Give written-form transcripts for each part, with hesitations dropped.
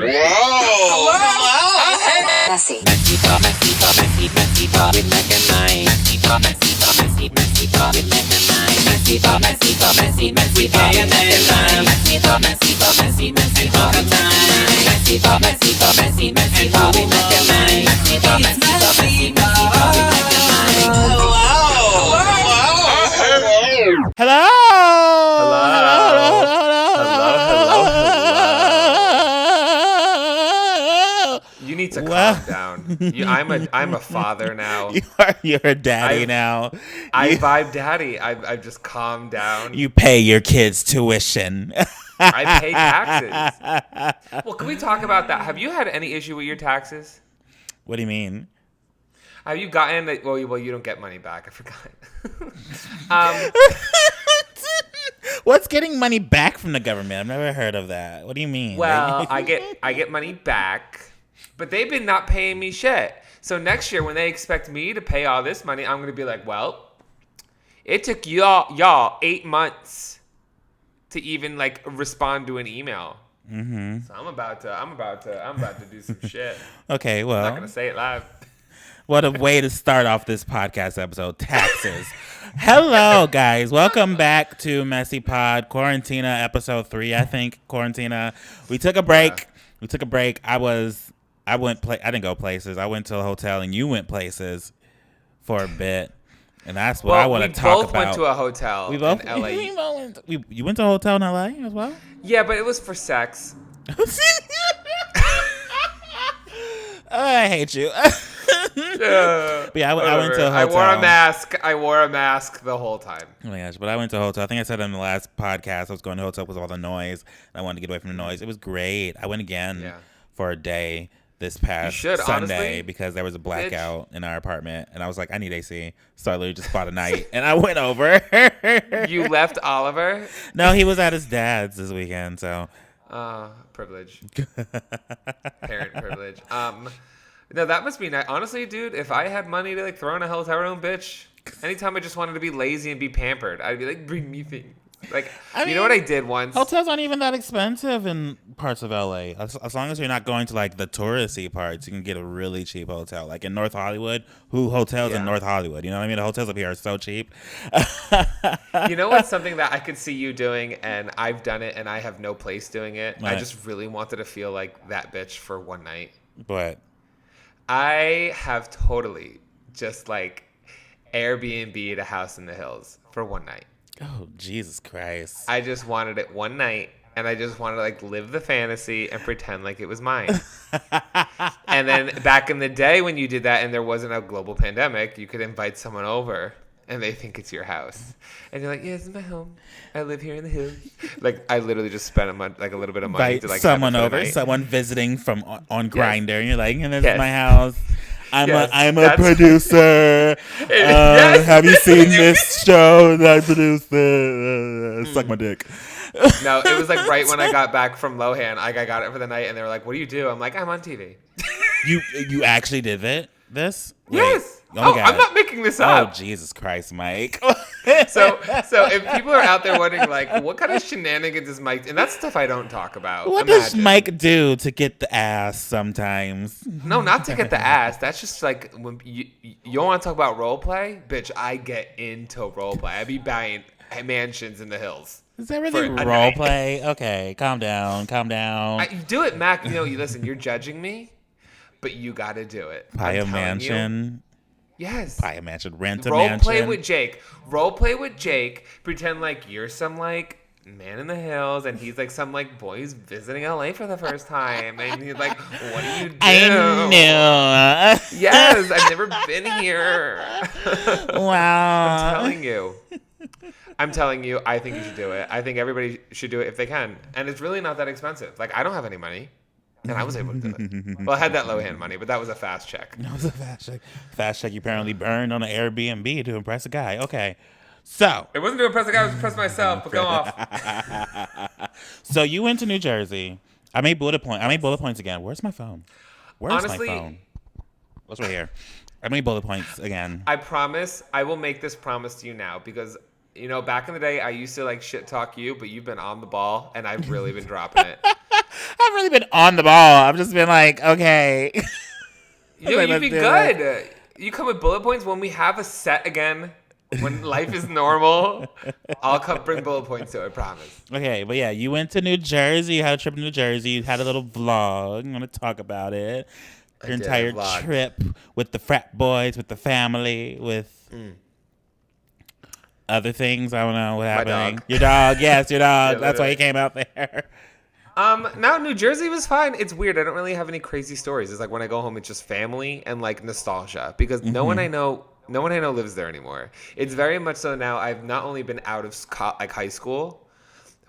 Hello. Messy. MessyPod with Mac and Mike. MessyPod with Mac and Mike. MessyPod all the time. MessyPod with Mac and Mike. MessyPod with Mac and Mike. Hello. You need to calm down. I'm a father now. You're a daddy now. I vibe daddy. I've just calmed down. You pay your kids' tuition. I pay taxes. Well, can we talk about that? Have you had any issue with your taxes? What do you mean? Have you gotten that? Well, you don't get money back. I forgot. What's getting money back from the government? I've never heard of that. What do you mean? Well, I get money back, but they've been not paying me shit. So next year, when they expect me to pay all this money, I'm gonna be like, well, it took y'all 8 months to even like respond to an email. Mm-hmm. So I'm about to do some shit. Okay, well, I'm not gonna say it live. What a way to start off this podcast episode, taxes. Hello, guys. Welcome back to MessyPod, Quarentina, episode 3, I think. Quarentina. We took a break. I didn't go places. I went to a hotel, and you went places for a bit. And that's what I want to talk about. We both went to a hotel in LA. You went to a hotel in LA as well? Yeah, but it was for sex. I hate you. But yeah, I went to a hotel. I wore a mask the whole time. Oh my gosh, but I went to a hotel. I think I said in the last podcast I was going to a hotel because of all the noise. And I wanted to get away from the noise. It was great. I went again for a day this past Sunday honestly, because there was a blackout in our apartment. And I was like, I need AC. So I literally just bought a night. And I went over. You left Oliver? No, he was at his dad's this weekend. So privilege. Parent privilege. No, that must be nice. Honestly, dude, if I had money to like throw in a hotel room, bitch, anytime I just wanted to be lazy and be pampered, I'd be like, bring me things. Like, you know what I did once? Hotels aren't even that expensive in parts of LA. As long as you're not going to like the touristy parts, you can get a really cheap hotel. Like in North Hollywood, hotels in North Hollywood? You know what I mean? The hotels up here are so cheap. You know what's something that I could see you doing, and I've done it, and I have no place doing it? What? I just really wanted to feel like that bitch for one night. What? I have totally just like Airbnb'd a house in the hills for one night. Oh, Jesus Christ. I just wanted it one night, and I just wanted to like live the fantasy and pretend like it was mine. And then back in the day when you did that and there wasn't a global pandemic, you could invite someone over and they think it's your house. And you're like, yeah, this is my home. I live here in the hills. Like, I literally just spent a little bit of money to like someone over, someone visiting from on Grindr. And you're like, and this is my house. I'm a producer. Have you seen this show that I produced? Suck my dick. No, it was like right when I got back from Lohan. I got it for the night, and they were like, "What do you do?" I'm like, "I'm on TV." You actually did this? Wait. Yes. Oh my God. I'm not making this up. Oh, Jesus Christ, Mike. So if people are out there wondering, like, what kind of shenanigans is Mike? And that's stuff I don't talk about. What does Mike do to get the ass sometimes? No, not to get the ass. That's just like when you want to talk about role play, bitch. I get into role play. I be buying mansions in the hills. Is that really role play? Okay, calm down. Do it, Mac. Listen, you're judging me, but you got to do it. Buy a mansion. Yes. Buy a mansion. Rent a mansion. Role play with Jake. Pretend like you're some like man in the hills, and he's like some like boy who's visiting LA for the first time, and he's like, "What do you do?" I know. Yes, I've never been here. Wow. I'm telling you, I think you should do it. I think everybody should do it if they can. And it's really not that expensive. Like, I don't have any money, and I was able to do it. Well, I had that low-hand money, but that was a fast check. That was a fast check. Fast check you apparently burned on an Airbnb to impress a guy. Okay. So. It wasn't to impress a guy. I was to impress myself, but go off. So you went to New Jersey. I made bullet points again. Where's my phone? Honestly, my phone? What's right here? I made bullet points again. I promise. I will make this promise to you now because, back in the day, I used to like shit talk you, but you've been on the ball, and I've really been dropping it. I've really been on the ball. I've just been like, okay. You'd be good. You come with bullet points when we have a set again. When life is normal, I'll come bring bullet points to it, I promise. Okay, but yeah, you went to New Jersey. You had a trip to New Jersey. You had a little vlog. I'm going to talk about it. Your entire trip with the frat boys, with the family, with other things. I don't know what happened. My dog. Your dog. Yes, your dog. Yeah, that's why he came out there. No, New Jersey was fine. It's weird. I don't really have any crazy stories. It's like when I go home, it's just family and like nostalgia because no one I know lives there anymore. It's very much so now. I've not only been out of like high school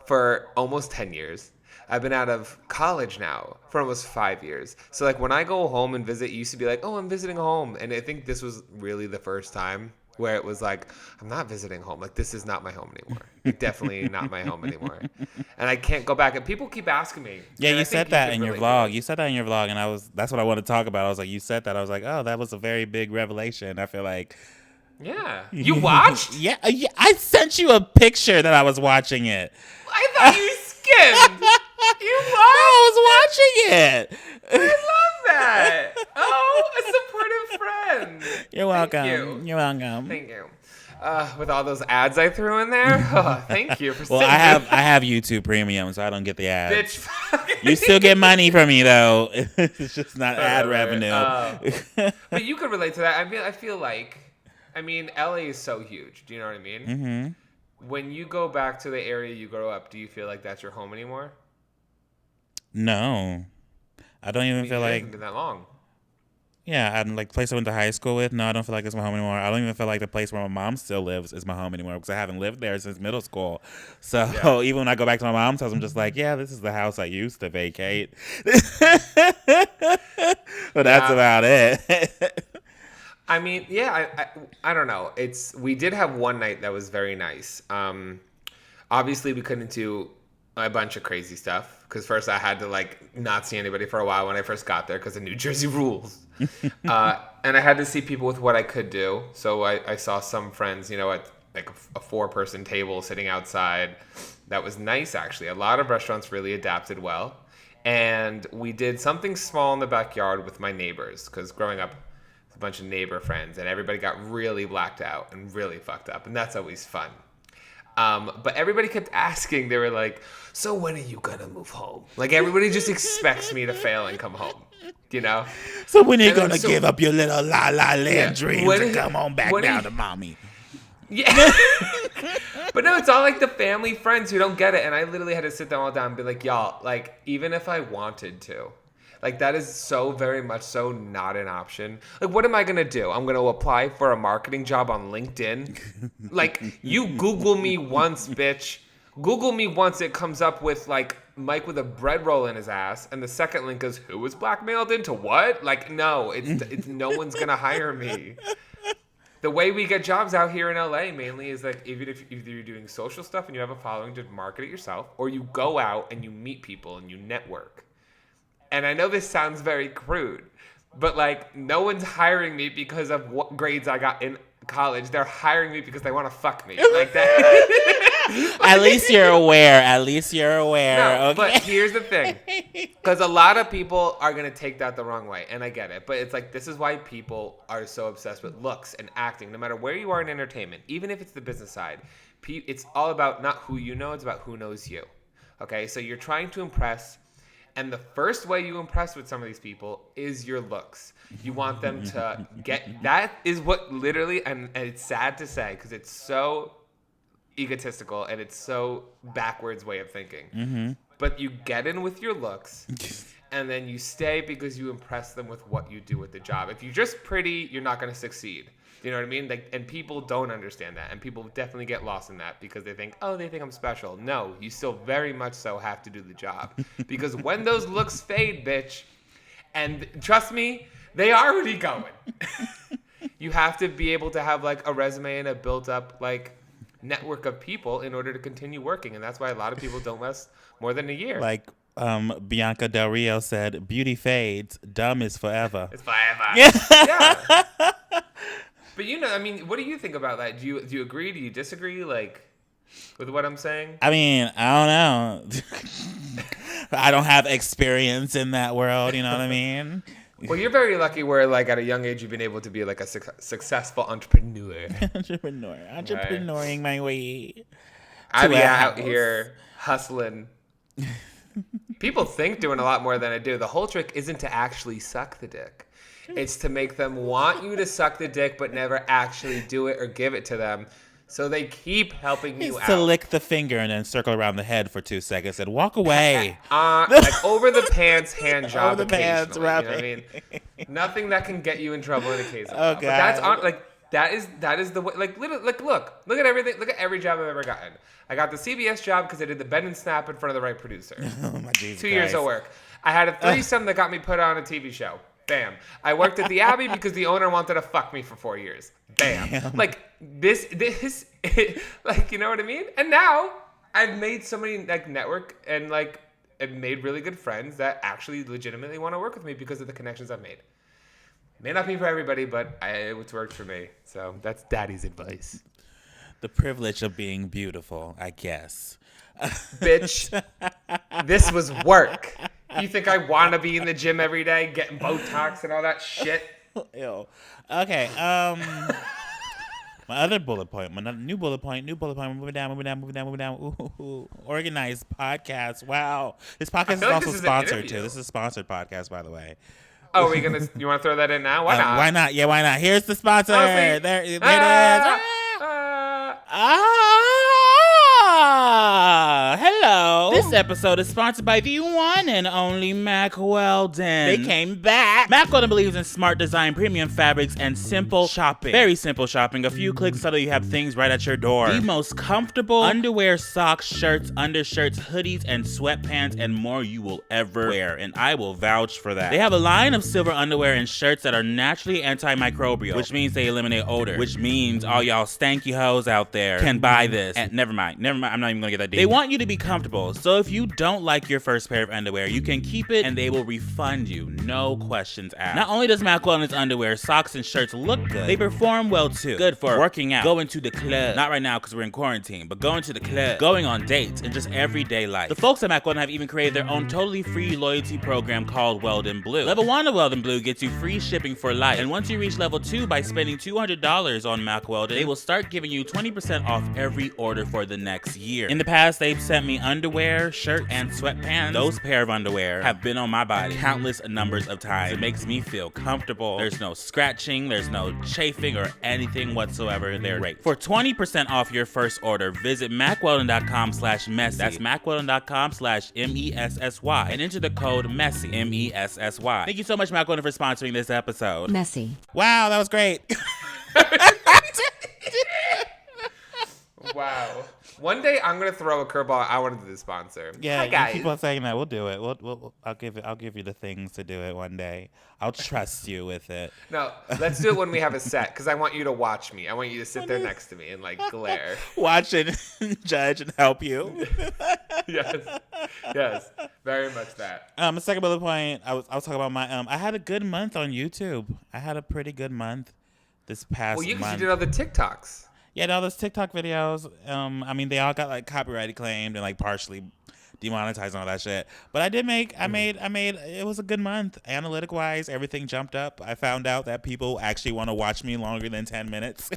for almost 10 years. I've been out of college now for almost 5 years. So like when I go home and visit, it used to be like, oh, I'm visiting home. And I think this was really the first time where it was like, I'm not visiting home. Like, this is not my home anymore. Like, definitely not my home anymore. And I can't go back. And people keep asking me. Yeah, you said that in your vlog. You said that in your vlog. And that's what I want to talk about. I was like, you said that. I was like, oh, that was a very big revelation. I feel like. Yeah. You watched? Yeah. I sent you a picture that I was watching it. I thought you skimmed. You watched? I was watching it. I love that. Oh, a supportive friend. You're welcome. Thank you. You're welcome. Thank you. With all those ads I threw in there, thank you for. Well, I have YouTube Premium, so I don't get the ads. Bitch, you still get money from me though. It's just not ad revenue. But you could relate to that. I feel like, LA is so huge. Do you know what I mean? Mm-hmm. When you go back to the area you grew up, do you feel like that's your home anymore? No, I don't even feel like. It hasn't been that long. Yeah, and like the place I went to high school with, no, I don't feel like it's my home anymore. I don't even feel like the place where my mom still lives is my home anymore because I haven't lived there since middle school. So even when I go back to my mom's house, I'm just like, yeah, this is the house I used to vacate. But that's about it. I don't know. We did have one night that was very nice. Obviously, we couldn't do a bunch of crazy stuff because first I had to like not see anybody for a while when I first got there because of New Jersey rules. And I had to see people with what I could do. So I saw some friends, at like a 4-person table sitting outside. That was nice, actually. A lot of restaurants really adapted well. And we did something small in the backyard with my neighbors because growing up, a bunch of neighbor friends and everybody got really blacked out and really fucked up. And that's always fun. But everybody kept asking. They were like, so when are you going to move home? Like everybody just expects me to fail and come home, So when are you going to give up your little land dreams and come home back down to mommy? Yeah. But no, it's all like the family friends who don't get it. And I literally had to sit them all down and be like, y'all, like even if I wanted to, like that is so very much so not an option. Like what am I going to do? I'm going to apply for a marketing job on LinkedIn. Like you Google me once, bitch. Google me once, it comes up with like Mike with a bread roll in his ass, and the second link is who was blackmailed into what? Like no, it's no one's gonna hire me. The way we get jobs out here in LA mainly is like either you're doing social stuff and you have a following to market it yourself, or you go out and you meet people and you network. And I know this sounds very crude, but like no one's hiring me because of what grades I got in college. They're hiring me because they want to fuck me. Like that. At least you're aware. No, okay. But here's the thing. Because a lot of people are going to take that the wrong way. And I get it. But it's like, this is why people are so obsessed with looks and acting. No matter where you are in entertainment, even if it's the business side, it's all about not who you know. It's about who knows you. Okay? So you're trying to impress. And the first way you impress with some of these people is your looks. You want them to get... That is what literally... And it's sad to say because it's so... egotistical and it's so backwards way of thinking. Mm-hmm. But you get in with your looks and then you stay because you impress them with what you do with the job. If you're just pretty, you're not going to succeed. You know what I mean? Like, and people don't understand that, and people definitely get lost in that because they think I'm special. No, you still very much so have to do the job because when those looks fade, bitch, and trust me, they already going. You have to be able to have like a resume and a built up like network of people in order to continue working, and that's why a lot of people don't last more than a year. Like Bianca Del Rio said, beauty fades, dumb is forever. It's forever. Yeah. But what do you think about that? Do you agree? Do you disagree? Like with what I'm saying? I don't know. I don't have experience in that world. You know what I mean? Well, you're very lucky where, like, at a young age, you've been able to be, like, a successful entrepreneur. Entrepreneuring my way. I be out here hustling. People think doing a lot more than I do. The whole trick isn't to actually suck the dick. It's to make them want you to suck the dick, but never actually do it or give it to them. So they keep helping you out. To lick the finger and then circle around the head for 2 seconds and walk away. Like over the pants hand job over the pants, you know what I mean? Nothing that can get you in trouble in a case of God. But that's that is the way. Like literally, like look at everything. Look at every job I've ever gotten. I got the CBS job because I did the bend and snap in front of the right producer. Oh my Jesus 2 years of work. I had a threesome that got me put on a TV show. Bam. I worked at the Abbey because the owner wanted to fuck me for 4 years. Bam. Damn. Like this, like, you know what I mean? And now I've made so many like network and like I've made really good friends that actually legitimately want to work with me because of the connections I've made. May not be for everybody, but it's worked for me. So that's Daddy's advice. The privilege of being beautiful, I guess. Bitch, this was work. You think I want to be in the gym every day getting Botox and all that shit? Ew. Okay. My other bullet point, new bullet point. We're moving down. Ooh. Organized podcast. Wow. This podcast is also sponsored too. This is a sponsored podcast, by the way. Oh, you want to throw that in now? Why not? Why not? Yeah, why not? Here's the sponsor. Honestly, there it is. Hello. This episode is sponsored by the one and only Mack Weldon. They came back. Mack Weldon believes in smart design, premium fabrics, and simple shopping. Very simple shopping. A few clicks so that you have things right at your door. The most comfortable underwear, socks, shirts, undershirts, hoodies, and sweatpants, and more you will ever wear. And I will vouch for that. They have a line of silver underwear and shirts that are naturally antimicrobial, which means they eliminate odor, which means all y'all stanky hoes out there can buy this. And never mind. I'm not even gonna get that deep. They want you to be comfortable. So if you don't like your first pair of underwear, you can keep it and they will refund you. No questions asked. Not only does Mack Weldon's underwear, socks, and shirts look good, they perform well too. Good for working out, going to the club. Not right now because we're in quarantine, but going to the club, going on dates, and just everyday life. The folks at Mack Weldon have even created their own totally free loyalty program called Weldon Blue. Level 1 of Weldon Blue gets you free shipping for life. And once you reach level 2 by spending $200 on Mack Weldon, they will start giving you 20% off every order for the next year. In the past, they've sent me underwear, shirt, and sweatpants. Those pair of underwear have been on my body countless numbers of times. It makes me feel comfortable. There's no scratching, there's no chafing or anything whatsoever. They're great. For 20% off your first order, visit MackWeldon.com/messy. That's MackWeldon.com/MESSY and enter the code MESSY, MESSY. Thank you so much, Mack Weldon, for sponsoring this episode. Messy. Wow, that was great. Wow. One day I'm gonna throw a curveball. I want to do the sponsor. Yeah, hi guys. You keep on saying that. We'll do it. I'll give you the things to do it one day. I'll trust you with it. No, let's do it when we have a set because I want you to watch me. I want you to sit there next to me and like glare. Watch and judge and help you. Yes, very much that. A second bullet point. I was talking about my I had a good month on YouTube. I had a pretty good month this past month. Well, you did all the TikToks. Yeah, all those TikTok videos. I mean, they all got like copyright claimed and like partially demonetized and all that shit. But I made. It was a good month. Analytic wise, everything jumped up. I found out that people actually want to watch me longer than 10 minutes.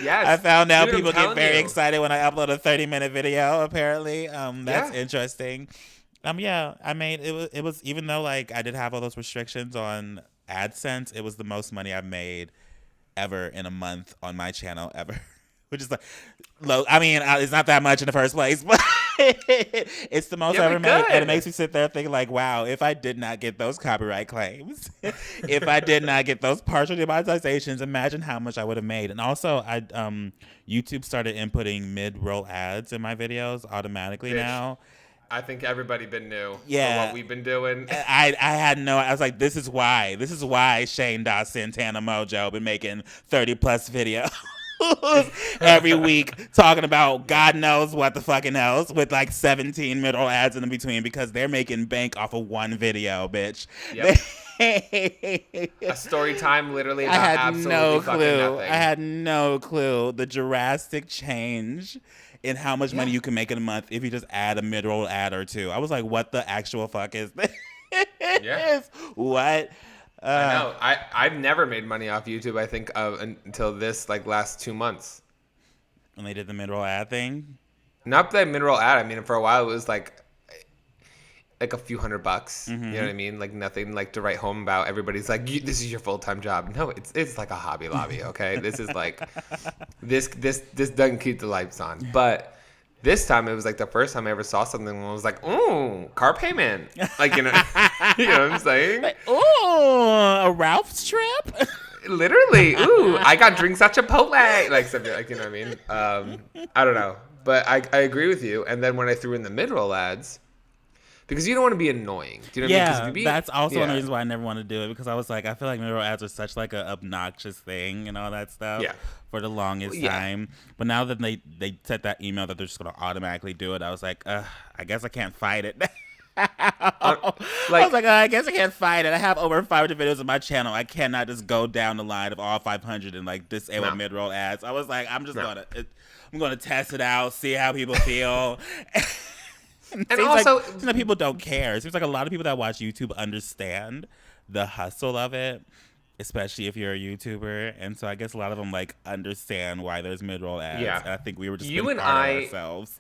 Yes. I found out people get very excited when I upload a 30-minute video. Apparently, that's interesting. Yeah, I made it. It was even though like I did have all those restrictions on AdSense, it was the most money I've made ever in a month on my channel ever, which is like low. I mean, it's not that much in the first place, but it's the most I ever made, and it makes me sit there thinking like, wow, if I did not get those copyright claims, if I did not get those partial demonetizations, imagine how much I would have made. And also, YouTube started inputting mid-roll ads in my videos automatically now. I think everybody been new for what we've been doing. I was like, this is why Shane Dawes Santana Mojo been making 30 plus videos every week talking about God knows what the fucking else with like 17 middle ads in between because they're making bank off of one video, bitch. Yep. A story time literally about absolutely fucking nothing. I had no clue the drastic change in how much money you can make in a month if you just add a mid-roll ad or two. I was like, what the actual fuck is this? Yeah. What? I know. I've never made money off YouTube, I think, until this like last 2 months. When they did the mid-roll ad thing? Not that mid-roll ad. I mean, for a while it was like a few $100. Mm-hmm. You know what I mean? Like nothing like to write home about. Everybody's like, this is your full-time job. No, it's like a Hobby Lobby, okay? This is like this doesn't keep the lights on. But this time it was like the first time I ever saw something where I was like, ooh, car payment. Like, you know, you know what I'm saying? Like, ooh, a Ralph's trip? Literally, ooh, I got drinks at Chipotle. Like something like, you know what I mean? I don't know. But I agree with you. And then when I threw in the mid-roll ads, because you don't want to be annoying. Do you know what I mean? That's also one of the reasons why I never want to do it, because I was like, I feel like mid-roll ads are such like an obnoxious thing and all that stuff for the longest time. But now that they sent that email that they're just going to automatically do it, I was like, I guess I can't fight it. I was like, I guess I can't fight it. I have over 500 videos on my channel. I cannot just go down the line of all 500 and like disable mid-roll ads. I was like, I'm gonna test it out, see how people feel. And also, seems like people don't care. It seems like a lot of people that watch YouTube understand the hustle of it, especially if you're a YouTuber. And so I guess a lot of them like understand why there's mid-roll ads. Yeah. And I think we were just ourselves.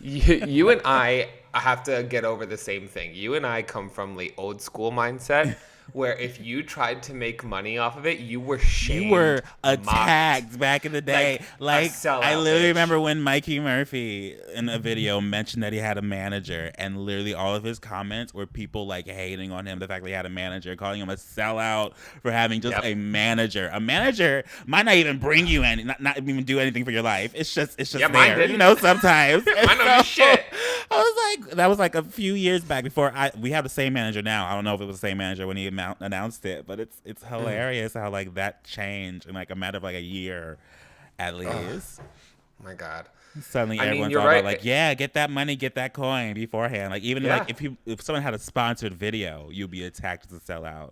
You and I have to get over the same thing. You and I come from the old school mindset where if you tried to make money off of it, you were shamed. You were attacked back in the day. Like I literally remember when Mikey Murphy in a video mentioned that he had a manager, and literally all of his comments were people like hating on him, the fact that he had a manager, calling him a sellout for having just a manager. A manager might not even bring you any, not even do anything for your life. It's just there, you know, sometimes. I know shit. I was like, that was like a few years back before we have the same manager now. I don't know if it was the same manager when he announced it, but it's hilarious how like that changed in like a matter of like a year at least. Oh my God. Suddenly everyone's all about like, yeah, get that money, get that coin beforehand. Like even like if someone had a sponsored video, you'd be attacked as a sellout.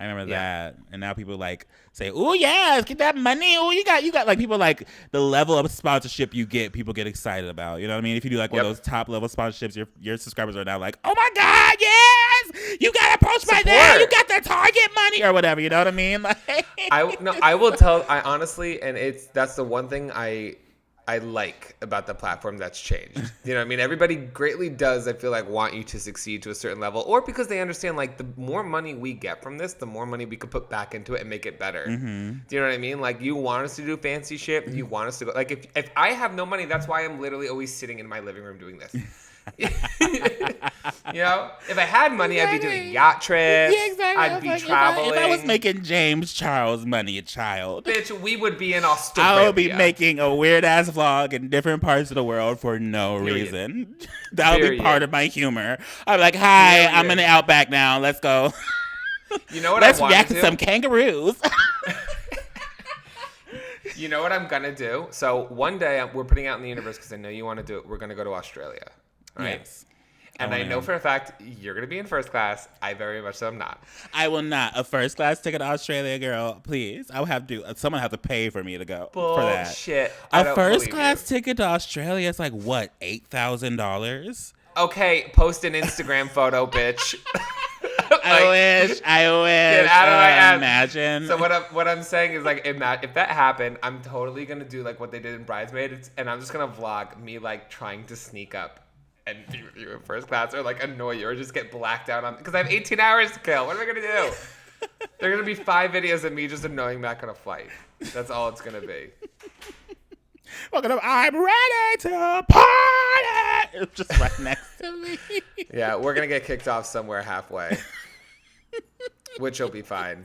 I remember that. And now people like say, "Oh yeah, get that money. Oh, you got like people like the level of sponsorship you get, people get excited about. You know what I mean? If you do like one of those top level sponsorships, your subscribers are now like, "Oh my God, yes! You got approached by that. You got that Target money or whatever." You know what I mean? Like I will tell I honestly, and that's the one thing I like about the platform that's changed. You know what I mean? Everybody greatly does, I feel like, want you to succeed to a certain level, or because they understand like the more money we get from this, the more money we could put back into it and make it better. Mm-hmm. Do you know what I mean? Like you want us to do fancy shit. You want us to go, like if I have no money, that's why I'm literally always sitting in my living room doing this. You know, if I had money, I'd be doing yacht trips. Yeah, exactly. I'd be traveling. If I was making James Charles money, child, bitch, we would be in Australia. I would be making a weird ass vlog in different parts of the world for no reason. That would be part of my humor. I'd be like, "Hi, I'm in the Outback now. Let's go. You know what? Let's react to some kangaroos." You know what I'm gonna do? So one day we're putting out in the universe because I know you want to do it. We're gonna go to Australia. Right? Yes. And I know for a fact you're going to be in first class. I very much so am not. I will not. A first class ticket to Australia, girl, please. I will have to. Someone have to pay for me to go for that. Bullshit. A first class ticket to Australia is like what, $8,000? Okay, post an Instagram photo, bitch. I wish. Get out of my ass. Imagine. So what I'm saying is like, if that happened, I'm totally gonna do like what they did in Bridesmaids, and I'm just gonna vlog me like trying to sneak up and be with you in first class, or like annoy you, or just get blacked out on, because I have 18 hours to kill. What am I gonna do? There are gonna be 5 videos of me just annoying back on a flight. That's all it's gonna be. Welcome to I'm ready to party. It's just right next to me. Yeah, we're gonna get kicked off somewhere halfway, which will be fine.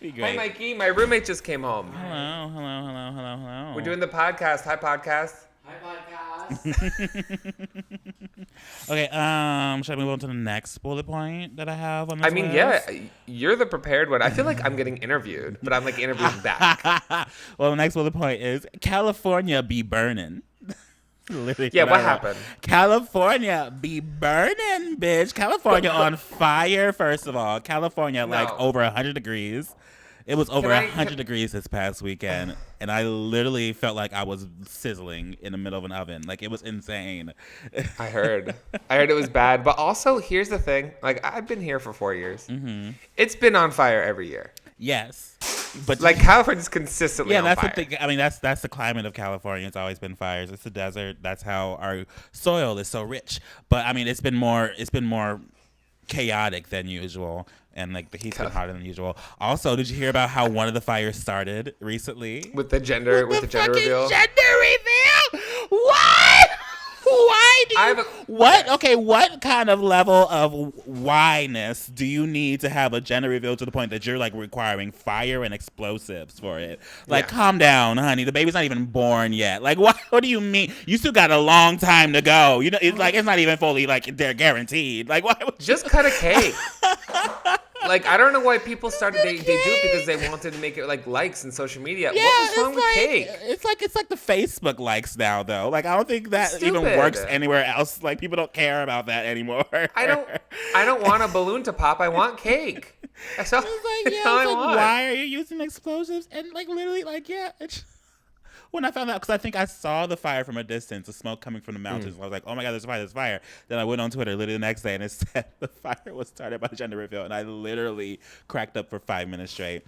Hi, Mikey. My roommate just came home. Hello. We're doing the podcast. Hi, podcast. Okay, should I move on to the next bullet point that I have on this list? Yeah, you're the prepared one. I feel like I'm getting interviewed, but I'm like interviewing back. Well, the next bullet point is California be burning. Yeah, what happened? California be burning, bitch. California on fire, first of all. California, like over 100 degrees. It was over 100 degrees this past weekend, and I literally felt like I was sizzling in the middle of an oven. Like, it was insane. I heard it was bad. But also, here's the thing. Like, I've been here for 4 years. Mm-hmm. It's been on fire every year. Yes. But like, California's consistently on fire. Yeah, that's the thing. I mean, that's the climate of California. It's always been fires. It's a desert. That's how our soil is so rich. But, I mean, it's been more chaotic than usual, and like the heat's been hotter than usual. Also, did you hear about how one of the fires started recently with the gender reveal? Gender reveal? What? Why do you? What? Okay, what kind of level of why-ness do you need to have a gender reveal to the point that you're like requiring fire and explosives for it? Like, calm down, honey. The baby's not even born yet. Like, what do you mean? You still got a long time to go. You know, it's like it's not even fully like they're guaranteed. Like, why would just cut a cake? Like, I don't know why people started. They do it because they wanted to make it like likes in social media. Yeah, what was wrong with cake? It's like the Facebook likes now, though. Like, I don't think that even works anywhere else. Like, people don't care about that anymore. I don't want a balloon to pop. I want cake. That's all, I want. Why are you using explosives? And like literally, like when I found out, because I think I saw the fire from a distance, the smoke coming from the mountains. I was like, oh my God, there's fire. Then I went on Twitter literally the next day and it said the fire was started by gender reveal. And I literally cracked up for 5 minutes straight.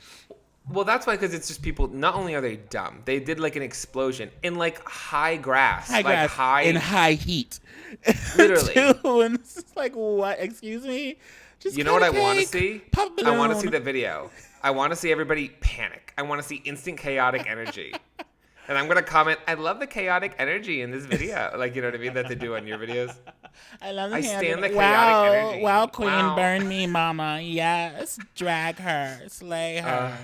Well, that's why, because it's just people, not only are they dumb, they did like an explosion in like high grass. In high heat. Literally. And it's just like, what? Excuse me? Just you know what I want to see? I want to see the video. I want to see everybody panic. I want to see instant chaotic energy. And I'm going to comment, I love the chaotic energy in this video. Like, you know what I mean? That they do on your videos. I stand the chaotic energy. Wow, queen, burn me, mama. Yes. Drag her. Slay her.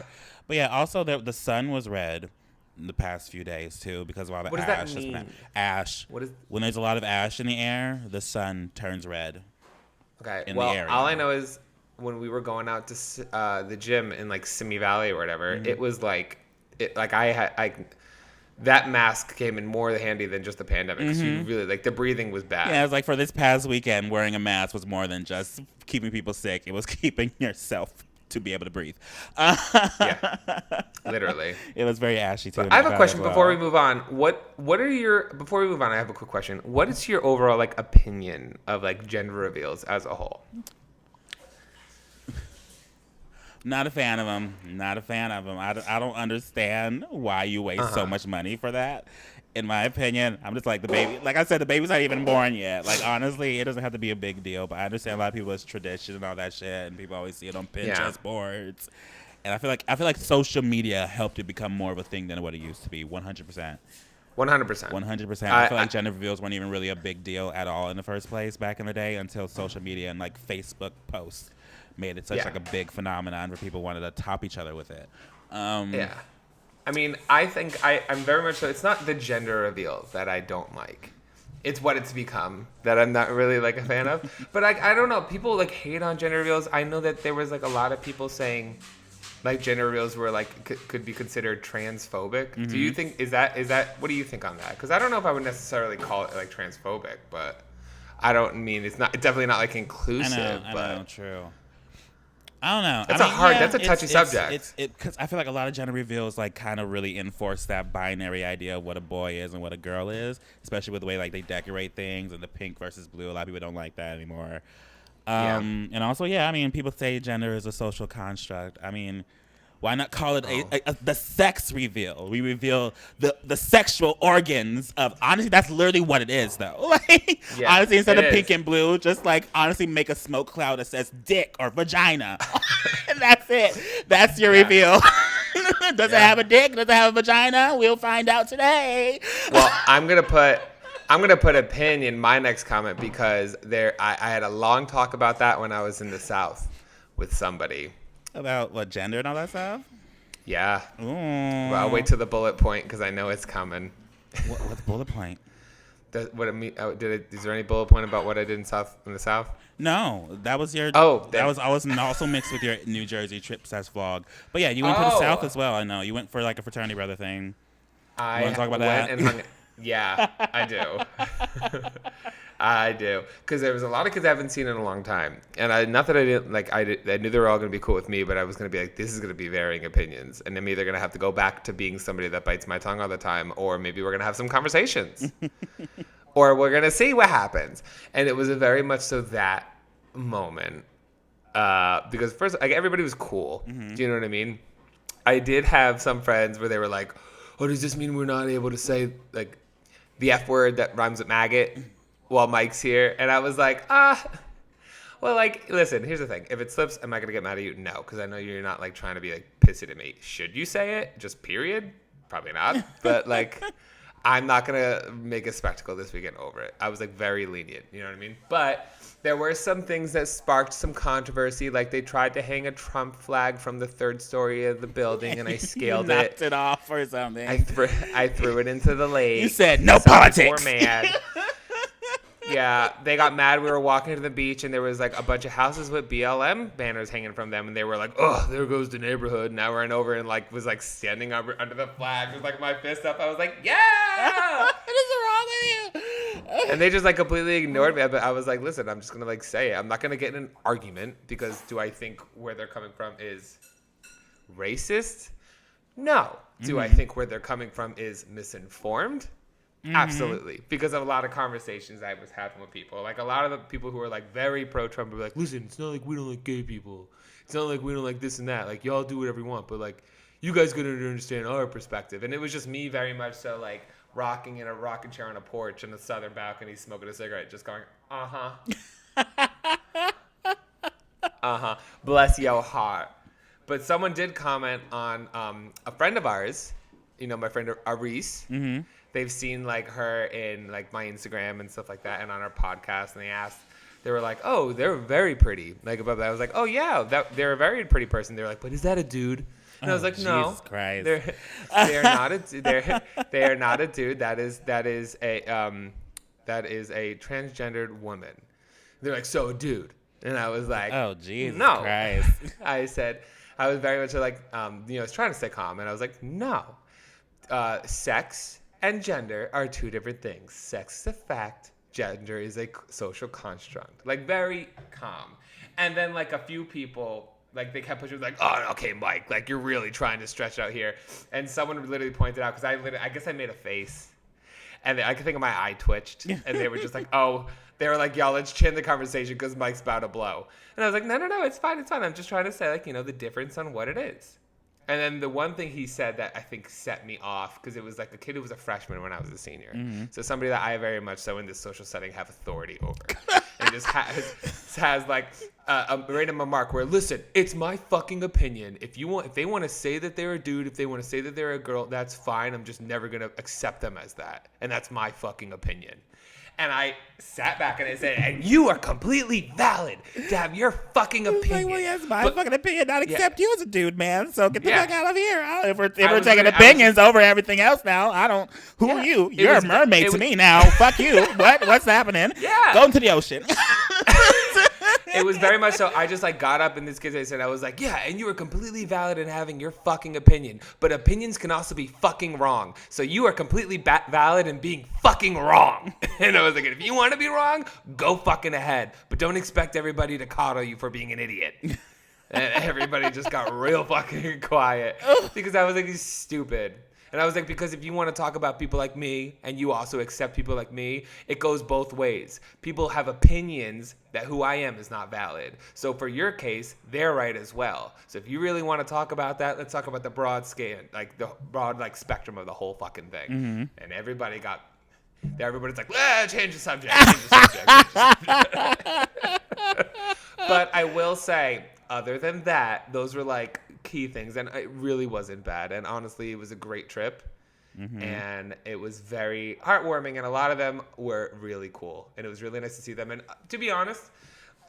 But yeah, also the sun was red in the past few days, too, because of all the what ash. Does that mean? Ash. When there's a lot of ash in the air, the sun turns red. Okay. Well, all I know is when we were going out to the gym in, like, Simi Valley or whatever, it was like, that mask came in more handy than just the pandemic. So you really, like, the breathing was bad. Yeah, it was like for this past weekend, wearing a mask was more than just keeping people sick. It was keeping yourself to be able to breathe. Yeah, literally. It was very ashy, too. But I have a question before we move on. Before we move on, I have a quick question. What is your overall, like, opinion of, like, gender reveals as a whole? Not a fan of them. I don't understand why you waste so much money for that. In my opinion, I'm just like, the baby. Like I said, the baby's not even born yet. Like, honestly, it doesn't have to be a big deal. But I understand a lot of people, it's tradition and all that shit, and people always see it on Pinterest boards. And I feel like social media helped it become more of a thing than what it used to be. 100%. 100%. I feel like gender reveals weren't even really a big deal at all in the first place back in the day until social media and like Facebook posts made it such like a big phenomenon where people wanted to top each other with it. Yeah. I mean, I think I'm very much so. It's not the gender reveal that I don't like. It's what it's become that I'm not really like a fan of. But I don't know. People like hate on gender reveals. I know that there was like a lot of people saying like gender reveals were like could be considered transphobic. Mm-hmm. Do you think is that what do you think on that? Because I don't know if I would necessarily call it like transphobic, but I don't mean it's definitely not like inclusive. I know, true. I don't know. That's a touchy subject. Because I feel like a lot of gender reveals like kind of really enforce that binary idea of what a boy is and what a girl is, especially with the way like they decorate things and the pink versus blue. A lot of people don't like that anymore. And also, I mean, people say gender is a social construct. I mean, why not call it the sex reveal? We reveal the sexual organs of, honestly, that's literally what it is, though. Like, honestly, instead of pink and blue, just like, honestly, make a smoke cloud that says dick or vagina. And that's it. That's your reveal. Does it have a dick? Does it have a vagina? We'll find out today. Well, I'm gonna put a pin in my next comment because I had a long talk about that when I was in the South with somebody. About what, gender and all that stuff? Yeah. Ooh. Well, I'll wait to the bullet point because I know it's coming. What's bullet point? Is there any bullet point about what I did in the South? No, that was your. That was also mixed with your New Jersey trip / vlog. But yeah, you went to the South as well. I know you went for like a fraternity brother thing. I want to talk about that? Yeah, I do. I do, because there was a lot of kids I haven't seen in a long time, and not that I didn't like. I knew they were all going to be cool with me, but I was going to be like, this is going to be varying opinions, and I'm either going to have to go back to being somebody that bites my tongue all the time, or maybe we're going to have some conversations, or we're going to see what happens. And it was a very much so that moment, because first, like, everybody was cool. Do you know what I mean? I did have some friends where they were like, "Oh, does this mean we're not able to say like the F word that rhymes with maggot?" While Mike's here, and I was like, well, like, listen, here's the thing. If it slips, am I going to get mad at you? No, because I know you're not, like, trying to be, like, pissy at me. Should you say it? Just period? Probably not. But, like, I'm not going to make a spectacle this weekend over it. I was, like, very lenient. You know what I mean? But there were some things that sparked some controversy. Like, they tried to hang a Trump flag from the third story of the building, and I scaled you knocked it off or something. I threw it into the lake. You said, no politics. Poor man. Yeah, they got mad. We were walking to the beach, and there was, like, a bunch of houses with BLM banners hanging from them, and they were like, "Oh, there goes the neighborhood." And I ran over and, like, was, like, standing under the flag with, like, my fist up. I was like, "Yeah!" What is wrong with you? And they just, like, completely ignored me. But I was like, listen, I'm just going to, like, say it. I'm not going to get in an argument, because do I think where they're coming from is racist? No. Do I think where they're coming from is misinformed? Absolutely, because of a lot of conversations I was having with people. Like, a lot of the people who are, like, very pro-Trump were like, listen, it's not like we don't like gay people. It's not like we don't like this and that. Like, y'all do whatever you want, but, like, you guys got to understand our perspective. And it was just me very much so, like, rocking in a rocking chair on a porch in the southern balcony, smoking a cigarette, just going, bless your heart. But someone did comment on a friend of ours, you know, my friend Aris. They've seen, like, her in, like, my Instagram and stuff like that, and on our podcast, and they were like, "Oh, they're very pretty." Like, above that, I was like, "Oh yeah, they're a very pretty person." They were like, "But is that a dude?" And I was like, "No, Jesus Christ. they're not a they are not a dude. That is a transgendered woman." They're like, "So a dude?" And I was like, "Oh, Jesus no. Christ." I said, I was very much like, I was trying to stay calm, and I was like, "No, sex and gender are two different things. Sex is a fact. Gender is a social construct." Like, very calm. And then, like, a few people, like, they kept pushing, like, "Oh, okay, Mike, like, you're really trying to stretch out here." And someone literally pointed out, because I guess I made a face, and I could think of my eye twitched, and they were just like, "Oh," they were like, "Y'all, let's chin the conversation because Mike's about to blow." And I was like, no, it's fine. I'm just trying to say, like, you know, the difference on what it is. And then the one thing he said that I think set me off, because it was like a kid who was a freshman when I was a senior. So somebody that I very much so in this social setting have authority over. And just has like a random remark where, listen, it's my fucking opinion. If they want to say that they're a dude, if they want to say that they're a girl, that's fine. I'm just never going to accept them as that. And that's my fucking opinion. And I sat back and I said, "And you are completely valid to have your fucking opinion." Like, well, yes, my fucking opinion. Not accept you as a dude, man. So get the fuck out of here. If we're taking opinions over everything else now, I don't. Who are you? You're a mermaid to me now. Fuck you. What's happening? Yeah. Go into the ocean. It was very much so. I just, like, got up in this kid's face and I was like, "Yeah, and you are completely valid in having your fucking opinion, but opinions can also be fucking wrong. So you are completely valid in being fucking wrong." And I was like, "If you want to be wrong, go fucking ahead, but don't expect everybody to coddle you for being an idiot." And everybody just got real fucking quiet because I was like, "He's stupid." And I was like, because if you want to talk about people like me and you also accept people like me, it goes both ways. People have opinions that who I am is not valid. So for your case, they're right as well. So if you really want to talk about that, let's talk about the broad scale, like the broad, like, spectrum of the whole fucking thing. And everybody's like, change the subject. But I will say, other than that, those were, like, key things, and it really wasn't bad. And honestly, it was a great trip, and it was very heartwarming, and a lot of them were really cool, and it was really nice to see them. And to be honest,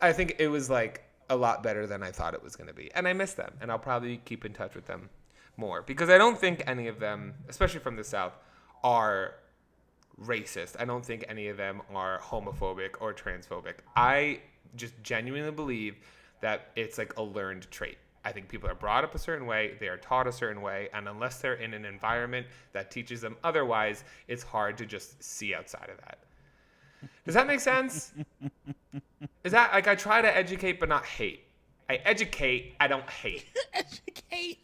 I think it was, like, a lot better than I thought it was going to be, and I miss them, and I'll probably keep in touch with them more, because I don't think any of them, especially from the South, are racist. I don't think any of them are homophobic or transphobic. I just genuinely believe that it's, like, a learned trait. I think people are brought up a certain way, they are taught a certain way, and unless they're in an environment that teaches them otherwise, it's hard to just see outside of that. Does that make sense? Is that like I try to educate but not hate? I educate, I don't hate. Educate.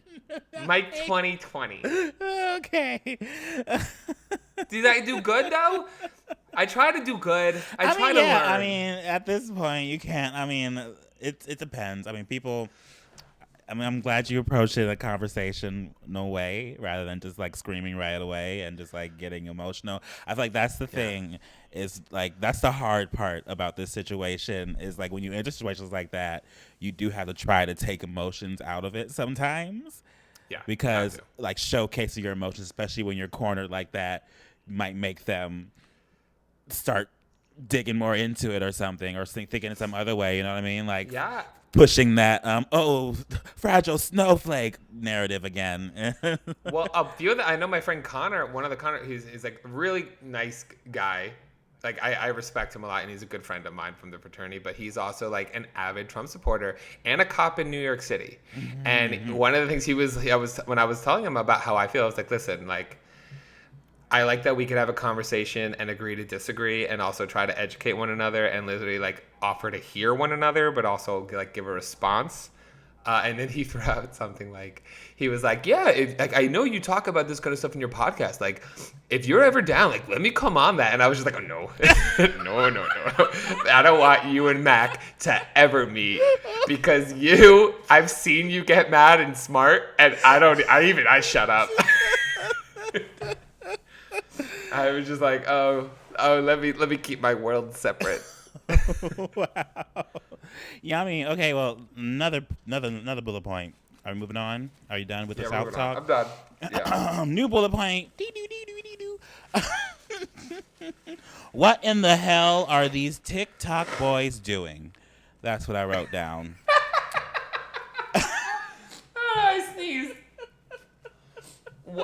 Mike 2020. Okay. Did I do good though? I try to do good. I try to learn. I mean, at this point, you can't. I mean, it depends. I mean, people. I mean, I'm glad you approached it in a conversation, no way, rather than just like screaming right away and just like getting emotional. I feel like that's the thing, is like that's the hard part about this situation, is like when you enter situations like that, you do have to try to take emotions out of it sometimes. Yeah. Because like showcasing your emotions, especially when you're cornered like that, might make them start digging more into it or something, or thinking in some other way. You know what I mean? Like, pushing that fragile snowflake narrative again. Well, a few of I know my friend Connor, one of the Connor, he's like a really nice guy. Like I respect him a lot, and he's a good friend of mine from the fraternity, but he's also like an avid Trump supporter and a cop in New York City. Mm-hmm. And one of the things when I was telling him about how I feel, I was like, listen, like, I like that we could have a conversation and agree to disagree, and also try to educate one another and literally like offer to hear one another, but also like give a response. And then he threw out something like, he was like, yeah, like I know you talk about this kind of stuff in your podcast. Like, if you're ever down, like, let me come on that. And I was just like, oh, no, no. I don't want you and Mac to ever meet, because I've seen you get mad and smart, and I shut up. I was just like, oh, let me keep my world separate. Wow. Yeah, I mean, okay, well, another bullet point. Are we moving on? Are you done with the South talk? I'm done. Yeah. New bullet point. What in the hell are these TikTok boys doing? That's what I wrote down. I sneezed.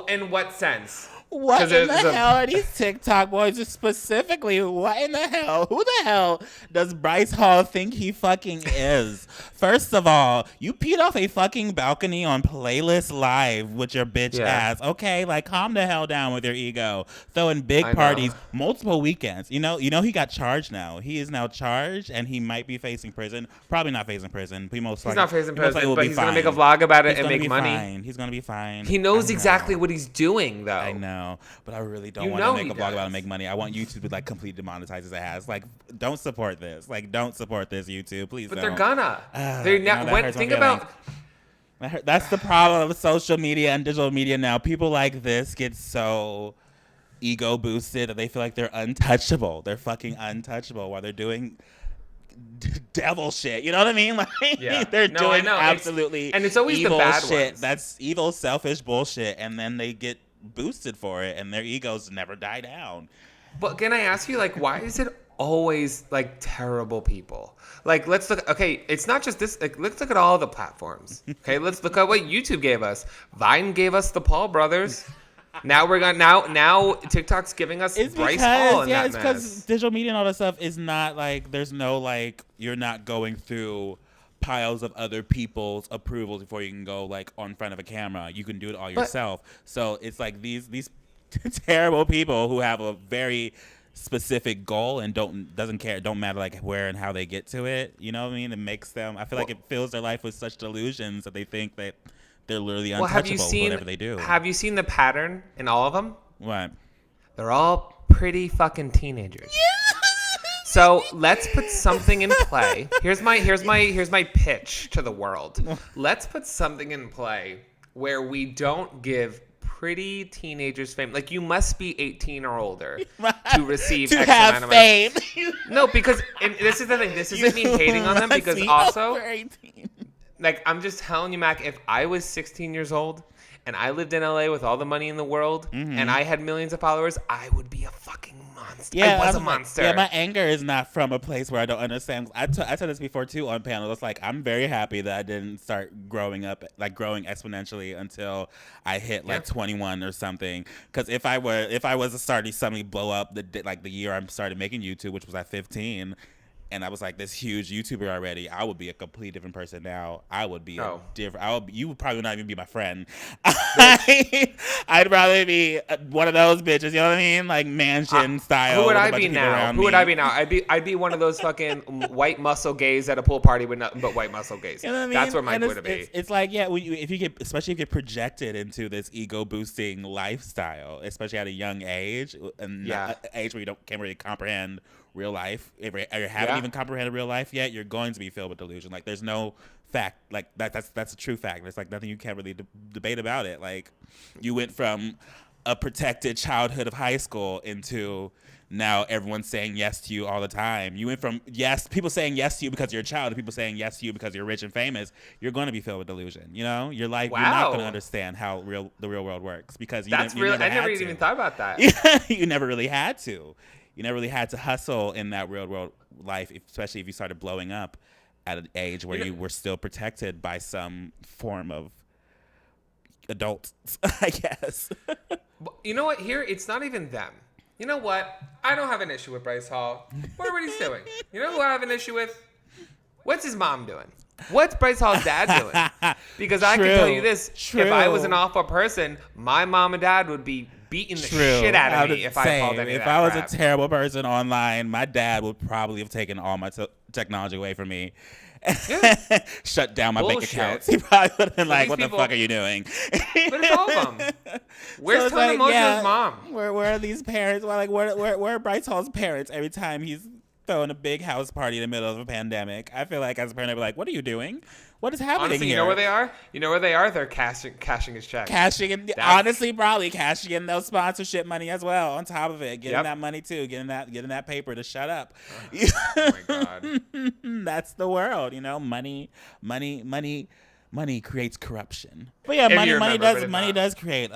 In what sense? What in the hell are these TikTok boys? Specifically, what in the hell? Who the hell does Bryce Hall think he fucking is? First of all, you peed off a fucking balcony on Playlist Live with your bitch ass. Okay, like calm the hell down with your ego. Throwing big parties, multiple weekends. You know he got charged now. He is now charged, and he might be facing prison. Probably not facing prison. He's not facing prison, but he's gonna make a vlog about it and make money. Fine. He's gonna be fine. He knows exactly what he's doing, though. I know. But I really don't want to make a vlog about it and make money. I want YouTube to like completely demonetize his ass. Like, don't support this. Like, don't support this, YouTube. Please. But they're gonna. They're not. Think about. That's the problem with social media and digital media now. People like this get so ego boosted that they feel like they're untouchable. They're fucking untouchable while they're doing devil shit. You know what I mean? Like, they're doing absolutely and it's always evil the bad shit. ones. That's evil, selfish bullshit, and then they get boosted for it, and their egos never die down. But can I ask you, like, why is it always like terrible people? Like, let's look. Okay, it's not just this. Like, let's look at all the platforms. Okay, let's look at what YouTube gave us. Vine gave us the Paul brothers. Now we're gonna now TikTok's giving us Bryce Hall. Yeah, it's because digital media and all that stuff is not like, there's no like, you're not going through piles of other people's approvals before you can go like on front of a camera. You can do it all yourself. So it's like these terrible people who have a very specific goal and don't matter like where and how they get to it. You know what I mean? It makes them, I feel like it fills their life with such delusions that they think that they're literally untouchable whatever they do. Have you seen the pattern in all of them? What? They're all pretty fucking teenagers. So let's put something in play. Here's my pitch to the world. Let's put something in play where we don't give pretty teenagers fame. Like, you must be 18 or older to receive to X have amount of fame. No, because and this is the thing. This isn't me hating on them, because also, like, I'm just telling you, Mac, if I was 16 years old and I lived in LA with all the money in the world and I had millions of followers, I would be a fucking monster. Yeah, I was a monster. Yeah, my anger is not from a place where I don't understand. I said this before too on panels. It's like, I'm very happy that I didn't start growing exponentially until I hit like 21 or something. Because if I was to suddenly blow up the year I started making YouTube, which was at 15, and I was like this huge YouTuber already, I would be a completely different person now. I would be you would probably not even be my friend. I'd rather be one of those bitches, you know what I mean? Like mansion style. Who would I be now? Who would I be now? I'd be one of those fucking white muscle gays at a pool party with nothing but white muscle gays. You know what I mean? That's where Mike would be. It's like, yeah, if you get, especially if you get projected into this ego boosting lifestyle, especially at a young age, and not an age where you can't really comprehend real life, or you haven't even comprehended real life yet, you're going to be filled with delusion. Like there's no fact, like that's a true fact. There's like nothing you can't really debate about it. Like you went from a protected childhood of high school into now everyone's saying yes to you all the time. You went from people saying yes to you because you're a child to people saying yes to you because you're rich and famous. You're going to be filled with delusion. You know, your life. Wow. You're not going to understand how the real world works because you never I never even thought about that. You never really had to. You never really had to hustle in that real world life, especially if you started blowing up at an age where you were still protected by some form of adults, I guess. You know what? Here, it's not even them. You know what? I don't have an issue with Bryce Hall. What he's doing. You know who I have an issue with? What's his mom doing? What's Bryce Hall's dad doing? Because I can tell you this. If I was an awful person, my mom and dad would be beating the shit out of me if I called any of that If I was crap. a terrible person online, my dad would probably have taken all my technology away from me. Shut down my bank accounts. He probably would have been like, "What the fuck are you doing?" But it's all of them. Where's Tony Mojo's mom? Where are these parents? Well, like, where are Bryce Hall's parents every time he's throwing a big house party in the middle of a pandemic? I feel like as a parent, I'd be like, "What are you doing? What is happening honestly, here?" You know where they are? You know where they are? They're cashing his check. Honestly, probably cashing in those sponsorship money as well. On top of it, getting that money too, getting that paper to shut up. Oh my God, that's the world, you know. Money creates corruption. But yeah, money does create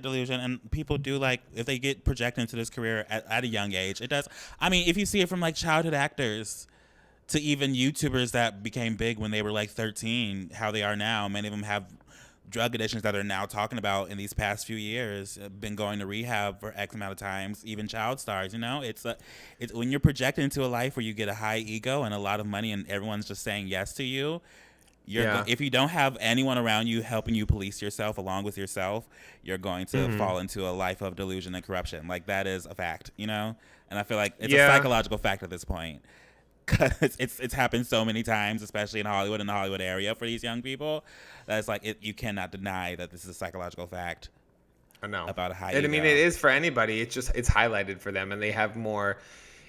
delusion, and people do, like, if they get projected into this career at a young age, it does. I mean, if you see it from like childhood actors to even YouTubers that became big when they were like 13, how they are now. Many of them have drug addictions that are now talking about in these past few years, been going to rehab for X amount of times, even child stars, you know? It's when you're projected into a life where you get a high ego and a lot of money and everyone's just saying yes to you, if you don't have anyone around you helping you police yourself along with yourself, you're going to fall into a life of delusion and corruption. Like, that is a fact, you know? And I feel like it's a psychological fact at this point. Because it's happened so many times, especially in Hollywood, in the Hollywood area, for these young people, that it's like you cannot deny that this is a psychological fact. I know about a high. I mean, it is for anybody. It's highlighted for them, and they have more.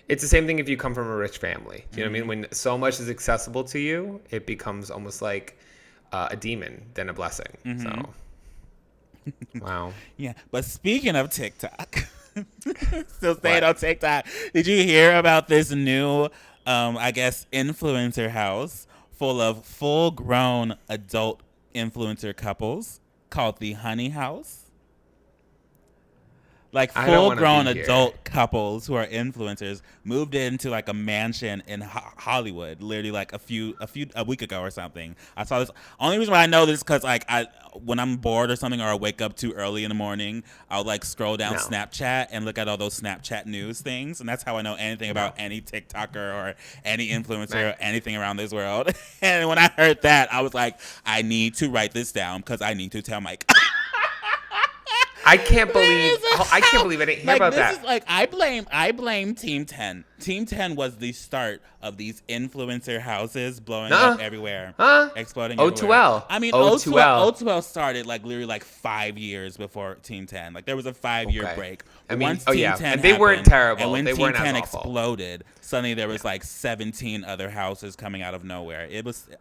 It's the same thing if you come from a rich family. Do you know what I mean? When so much is accessible to you, it becomes almost like a demon than a blessing. So, wow. Yeah, but speaking of TikTok, still staying on TikTok. Did you hear about this new? I guess influencer house full of full-grown adult influencer couples called the Honey House. Like full-grown adult couples who are influencers moved into like a mansion in Hollywood, literally like a week ago or something. I saw this. Only reason why I know this is because like when I'm bored or something, or I wake up too early in the morning, I'll like scroll down Snapchat and look at all those Snapchat news things, and that's how I know anything about any TikToker or any influencer or anything around this world. And when I heard that, I was like, I need to write this down because I need to tell Mike. I can't believe I didn't hear about that. Is like I blame Team 10. Team 10 was the start of these influencer houses blowing up everywhere, exploding. O2L. I mean, O2L started like literally like 5 years before Team 10. Like there was a 5-year break. I mean, once Team 10 and they weren't terrible. And when they Team weren't 10 as awful. exploded, suddenly there was like 17 other houses coming out of nowhere.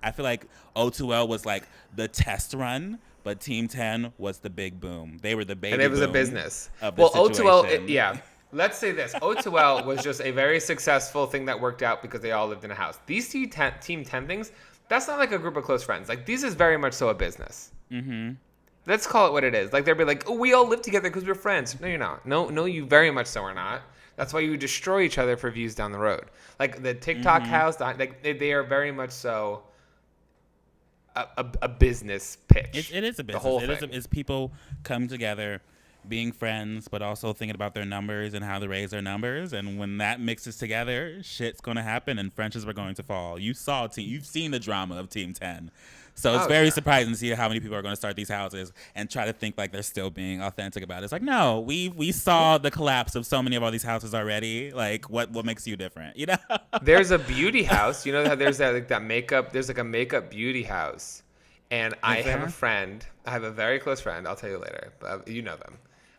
I feel like O2L was like the test run. But Team 10 was the big boom. They were the baby boom. And it was a business. Well, O2L, let's say this. O2L was just a very successful thing that worked out because they all lived in a house. These Team 10 things, that's not like a group of close friends. Like, this is very much so a business. Mm-hmm. Let's call it what it is. Like, they'll be like, oh, we all live together because we're friends. No, you're not. No, you very much so are not. That's why you destroy each other for views down the road. Like, the TikTok house, like they are very much so... A business pitch. It is a business. It's people come together being friends, but also thinking about their numbers and how to raise their numbers. And when that mixes together, shit's going to happen and friendships are going to fall. You've seen the drama of Team 10. So it's very surprising to see how many people are going to start these houses and try to think like they're still being authentic about it. It's like, no, we saw the collapse of so many of all these houses already. Like, what makes you different? You know? There's a beauty house. You know how there's that makeup. There's like a makeup beauty house, and I have a friend. I have a very close friend. I'll tell you later. But you know them,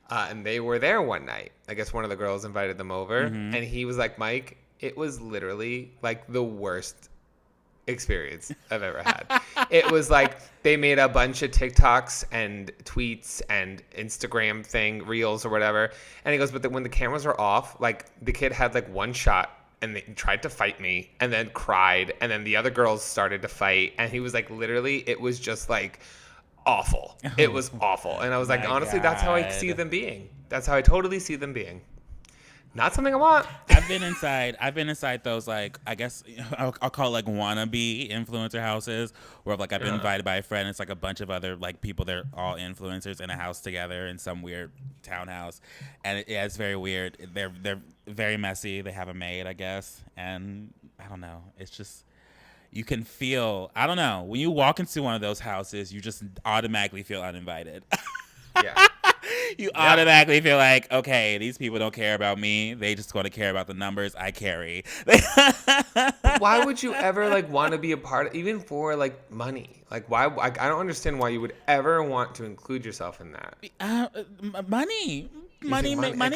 and they were there one night. I guess one of the girls invited them over, and he was like, Mike, it was literally like the worst experience I've ever had. It was like they made a bunch of TikToks and tweets and Instagram reels or whatever. And he goes, but when the cameras were off, like the kid had like one shot and they tried to fight me and then cried. And then the other girls started to fight. And he was like, literally, it was just like awful. It was awful. And I was like, honestly, that's how I see them being. That's how I totally see them being. Not something I want. I've been inside those, like, I guess I'll call it like wannabe influencer houses where like I've been invited by a friend. It's like a bunch of other like people. They're all influencers in a house together in some weird townhouse. And it's very weird. They're very messy. They have a maid, I guess. And I don't know. It's just, you can feel, I don't know. When you walk into one of those houses, you just automatically feel uninvited. Yeah. You automatically feel like, okay, these people don't care about me. They just going to care about the numbers I carry. Why would you ever like want to be a part of, even for like money? Like why? I don't understand why you would ever want to include yourself in that. Money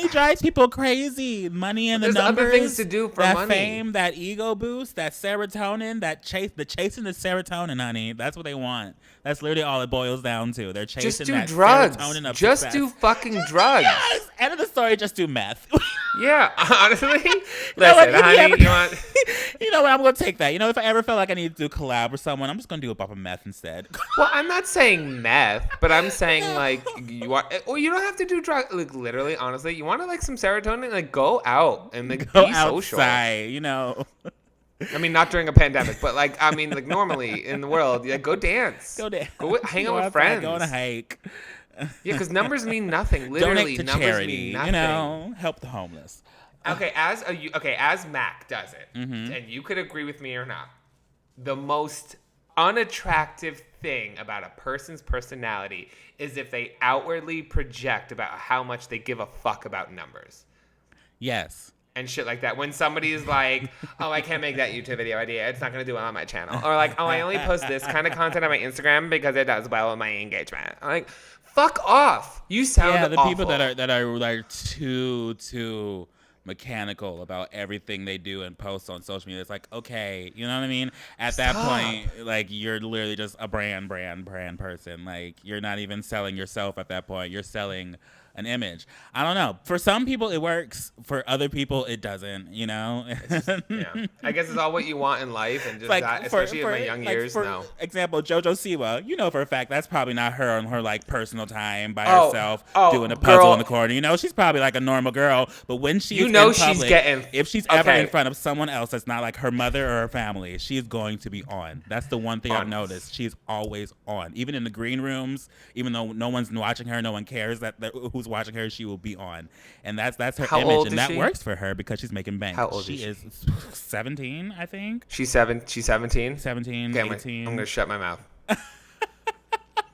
drives people crazy. Money and the numbers. There's other things to do for that money. That fame, that ego boost, that serotonin, chasing the serotonin, honey. That's what they want. That's literally all it boils down to. They're chasing just do that drugs. Serotonin of Just success. do fucking drugs. Yes. End of the story. Just do meth. Yeah, honestly. Listen, honey, you want? You know what? I'm gonna take that. You know, if I ever felt like I need to do a collab with someone, I'm just gonna do a pop of meth instead. Well, I'm not saying meth, but I'm saying like you want, or you don't have to do drugs. Like literally, honestly, you want to like some serotonin, like go out and like Go be social. outside, you know. I mean, not during a pandemic, but like I mean, like normally in the world, yeah, go dance. Go dance. Go hang out with friends. Go on a hike. Yeah, because numbers mean nothing. Literally, donate to numbers charity. mean nothing. You know, help the homeless. Okay, as Mac does it, and you could agree with me or not, the most unattractive thing about a person's personality is if they outwardly project about how much they give a fuck about numbers. Yes. And shit like that. When somebody is like, oh, I can't make that YouTube video idea. It's not going to do it on my channel. Or like, oh, I only post this kind of content on my Instagram because it does well with my engagement. I'm like, fuck off. You sound the awful. people that are like too mechanical about everything they do and post on social media. It's like, okay, you know what I mean? At that point, like you're literally just a brand person. Like you're not even selling yourself at that point. You're selling an image. I don't know. For some people it works. For other people it doesn't, you know? Yeah. I guess it's all what you want in life and just like that, especially in my young years. For example, JoJo Siwa, you know for a fact that's probably not her on her like personal time by herself doing a puzzle in the corner. You know, she's probably like a normal girl, but when she's in public, if she's ever in front of someone else that's not like her mother or her family, she's going to be on. That's the one thing I've noticed. She's always on. Even in the green rooms, even though no one's watching her, no one cares that who's watching her, she will be on. And that's her image, and that works for her because she's making bank. How old is she? 17, I think. She's 17? 17, okay, 18. I'm going to shut my mouth.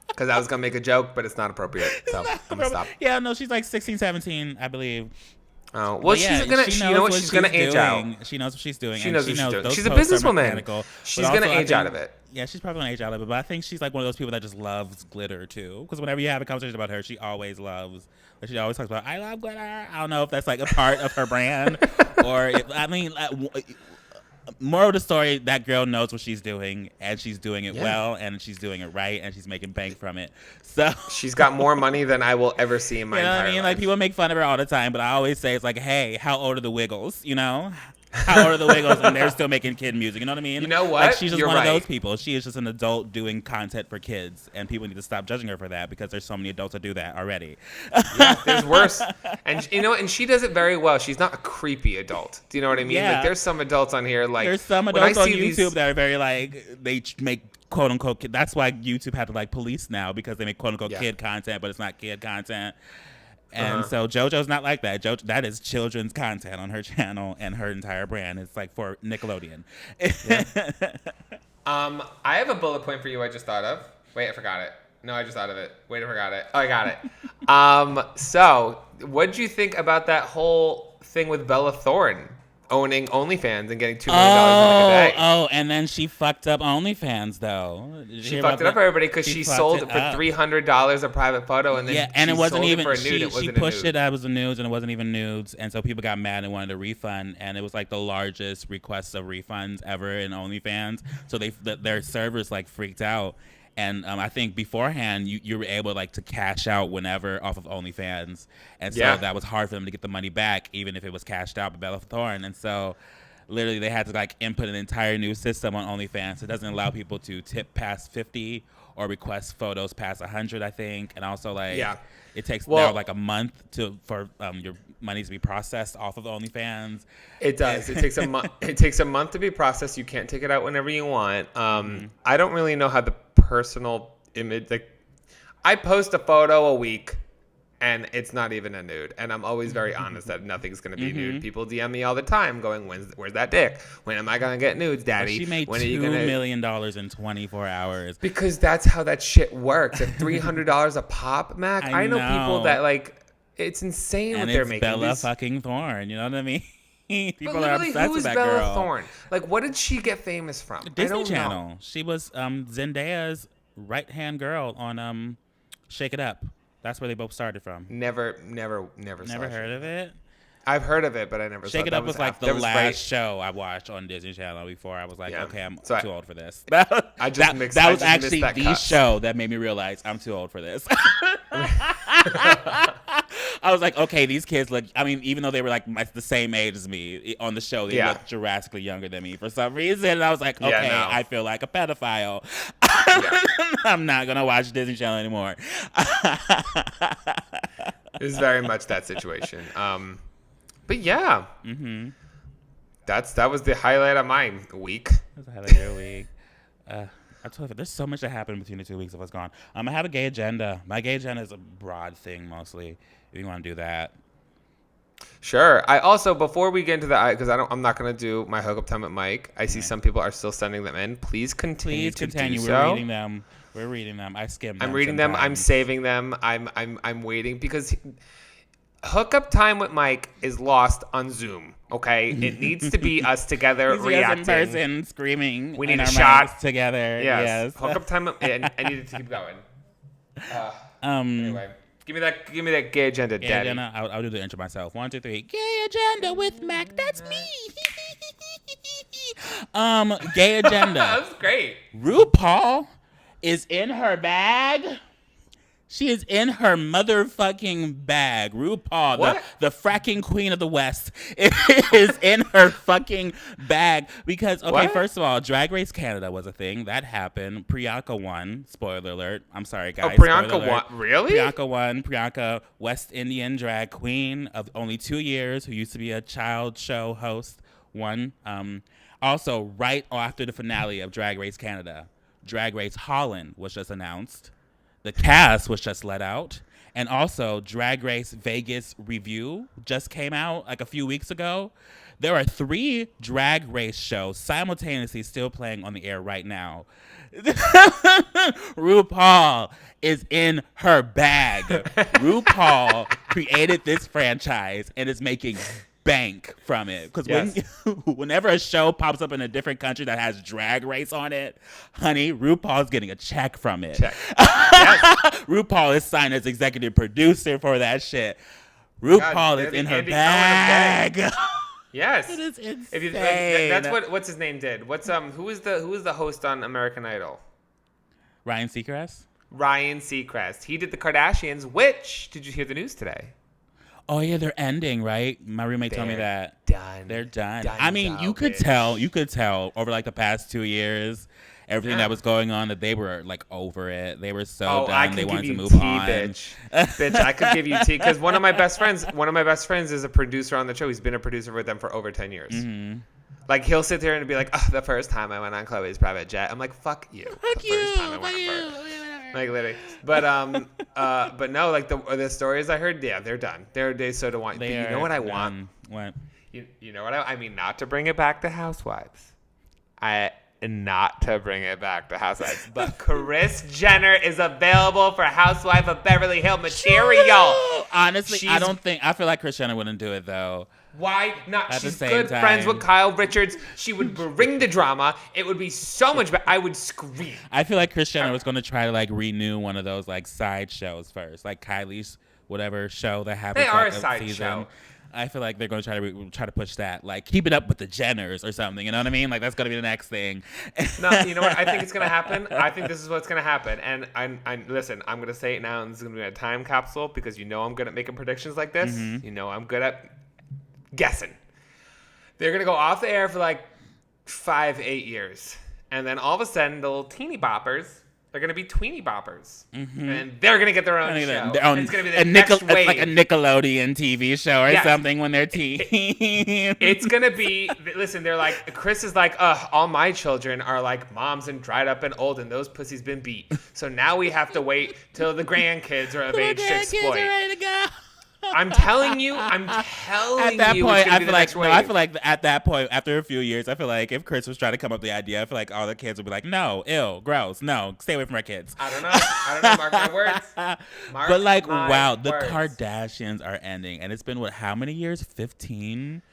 Because I was going to make a joke, but it's not appropriate. So I'm going to stop. Yeah, no, she's like 16, 17, I believe. Oh, well, she's going to, you know what, she's going to age out. She knows what she's doing. She knows what she's doing. She's a businesswoman. She's going to age out of it. Yeah, she's probably going to age out of it. But I think she's like one of those people that just loves glitter, too. Because whenever you have a conversation about her, she always loves, she always talks about, I love glitter. I don't know if that's like a part of her brand. Or, moral of the story, that girl knows what she's doing, and she's doing it well, and she's doing it right, and she's making bank from it. So she's got more money than I will ever see in my entire life. Like people make fun of her all the time, but I always say it's like, hey, how old are the Wiggles? You know, how old are the Wiggles, and they're still making kid music? You know what I mean? You know what? Like she's just one of those people. She is just an adult doing content for kids, and people need to stop judging her for that because there's so many adults that do that already. Yeah, there's worse. And you know, and she does it very well. She's not a creepy adult. Do you know what I mean? Yeah. Like there's some adults on here like there's some adults on YouTube that are very like they make quote unquote kid. That's why YouTube had to like police now because they make quote unquote kid content, but it's not kid content. And so JoJo's not like that. That is children's content on her channel and her entire brand. It's like for Nickelodeon. I have a bullet point for you I just thought of. Wait, I forgot it. No, I just thought of it. Wait, I forgot it. Oh, I got it. So what'd you think about that whole thing with Bella Thorne owning OnlyFans and getting $2 million in like a day? Oh, and then she fucked up OnlyFans though. She fucked it up for everybody because she sold it for $300 a private photo, and then and it wasn't even for a nude. she pushed it as a nudes, and it wasn't even nudes, and so people got mad and wanted a refund, and it was like the largest request of refunds ever in OnlyFans. So their servers like freaked out. And I think beforehand, you were able like to cash out whenever off of OnlyFans. And so that was hard for them to get the money back, even if it was cashed out by Bella Thorne. And so literally they had to like input an entire new system on OnlyFans. It doesn't allow people to tip past 50 or request photos past 100, I think. And also like it takes now like a month for your money to be processed off of OnlyFans. It does. It takes a month. It takes a month to be processed. You can't take it out whenever you want. I don't really know how the personal image, like, I post a photo a week and it's not even a nude, and I'm always very honest that nothing's gonna be nude. People DM me all the time going, where's that dick? When am I gonna get nudes, daddy? She made $2 million in 24 hours because that's how that shit works. At $300 a pop, Mac. I know people that like, it's insane and what they're making. Bella fucking Thorne, you know what I mean? People are obsessed who with is that Bella girl. Thorne? Like, what did she get famous from? Disney Channel. She was Zendaya's right-hand girl on Shake It Up. That's where they both started from. Never heard of it? I've heard of it, but I never saw it. Shake It Up was like the last show I watched on Disney Channel before I was like, okay, I'm too old for this. That was actually the show that made me realize I'm too old for this. I was like, okay, these kids look, I mean, even though they were like the same age as me on the show, they looked drastically younger than me for some reason. And I was like, okay, I feel like a pedophile. I'm not going to watch Disney Channel anymore. It's very much that situation. But yeah, that was the highlight of my week. That's the highlight of your week. I told you, there's so much that happened between the 2 weeks of what's gone. I have a gay agenda. My gay agenda is a broad thing mostly. If you want to do that. Sure. I also, before we get into that, because I'm not going to do my hookup time with Mike. I see some people are still sending them in. Please continue. Do so. We're reading them. I skimmed them. I'm reading them. I'm saving them. I'm waiting because hookup time with Mike is lost on Zoom. Okay, it needs to be us together reacting. In person, screaming. We need a shot together. Yes. Hookup time. I needed to keep going. Anyway. Give me that gay agenda, gay daddy. Agenda. I'll do the intro myself. 1, 2, 3. Gay agenda with Mac. That's me. Gay agenda. That was great. RuPaul is in her bag. She is in her motherfucking bag. RuPaul, the fracking queen of the West, is in her fucking bag. Because, first of all, Drag Race Canada was a thing. That happened. Priyanka won. Spoiler alert. I'm sorry, guys. Oh, Priyanka won? Really? Priyanka won. Priyanka, West Indian drag queen of only 2 years, who used to be a child show host, won. Also, right after the finale of Drag Race Canada, Drag Race Holland was just announced. The cast was just let out. And also, Drag Race Vegas review just came out like a few weeks ago. There are 3 Drag Race shows simultaneously still playing on the air right now. RuPaul is in her bag. RuPaul created this franchise and is making bank from it, because whenever a show pops up in a different country that has Drag Race on it, honey, RuPaul's getting a check from it. RuPaul is signed as executive producer for that shit. RuPaul is in her bag. Yes, it is insane. That's what's his name did. Who is the host on American Idol? Ryan Seacrest. He did the Kardashians. Which did you hear the news today? Oh yeah, they're ending, right? My roommate told me that. They're done. I mean, you could tell over like the past 2 years, everything that was going on, that they were like over it. They were so done. They wanted to move on. Bitch, I could give you tea, because one of my best friends is a producer on the show. He's been a producer with them for over 10 years. Mm-hmm. Like, he'll sit there and be like, the first time I went on Chloe's private jet. I'm like, fuck you. Fuck you. Fuck you. Like literally, but no, like the stories I heard, yeah, they're done. They sort of want. But you know what I want? What? You know what I mean? Not to bring it back to Housewives. Not to bring it back to Housewives, but Kris Jenner is available for Housewife of Beverly Hills material. Honestly, I feel like Kris Jenner wouldn't do it though. Why not? She's good friends with Kyle Richards. She would bring the drama. It would be so much better. I would scream. I feel like Kris Jenner was going to try to like renew one of those like side shows first, like Kylie's whatever show that happens. They are a side show. I feel like they're going to try to push that, like Keep It Up with the Jenners or something. You know what I mean? Like that's going to be the next thing. No, you know what? I think it's going to happen. I think this is what's going to happen. And I listen. I'm going to say it now, and this is going to be a time capsule because you know I'm good at making predictions like this. Mm-hmm. You know I'm good at guessing. They're going to go off the air for like 5-8 years, and then all of a sudden, the little teeny boppers. They're going to be tweeny boppers. Mm-hmm. And they're going to get their own show. It's going to be the next wave. Like a Nickelodeon TV show or something when they're teens. It's going to be, listen, they're like, Kris is like, all my children are like moms and dried up and old and those pussies been beat. So now we have to wait till the grandkids are of age to exploit. Are ready to go. I'm telling you. At that point, I feel like at that point, after a few years, I feel like if Kris was trying to come up with the idea, I feel like all the kids would be like, no, ill, gross, no, stay away from our kids. I don't know. Mark my words. But like, wow, the Kardashians are ending, and it's been how many years? 15?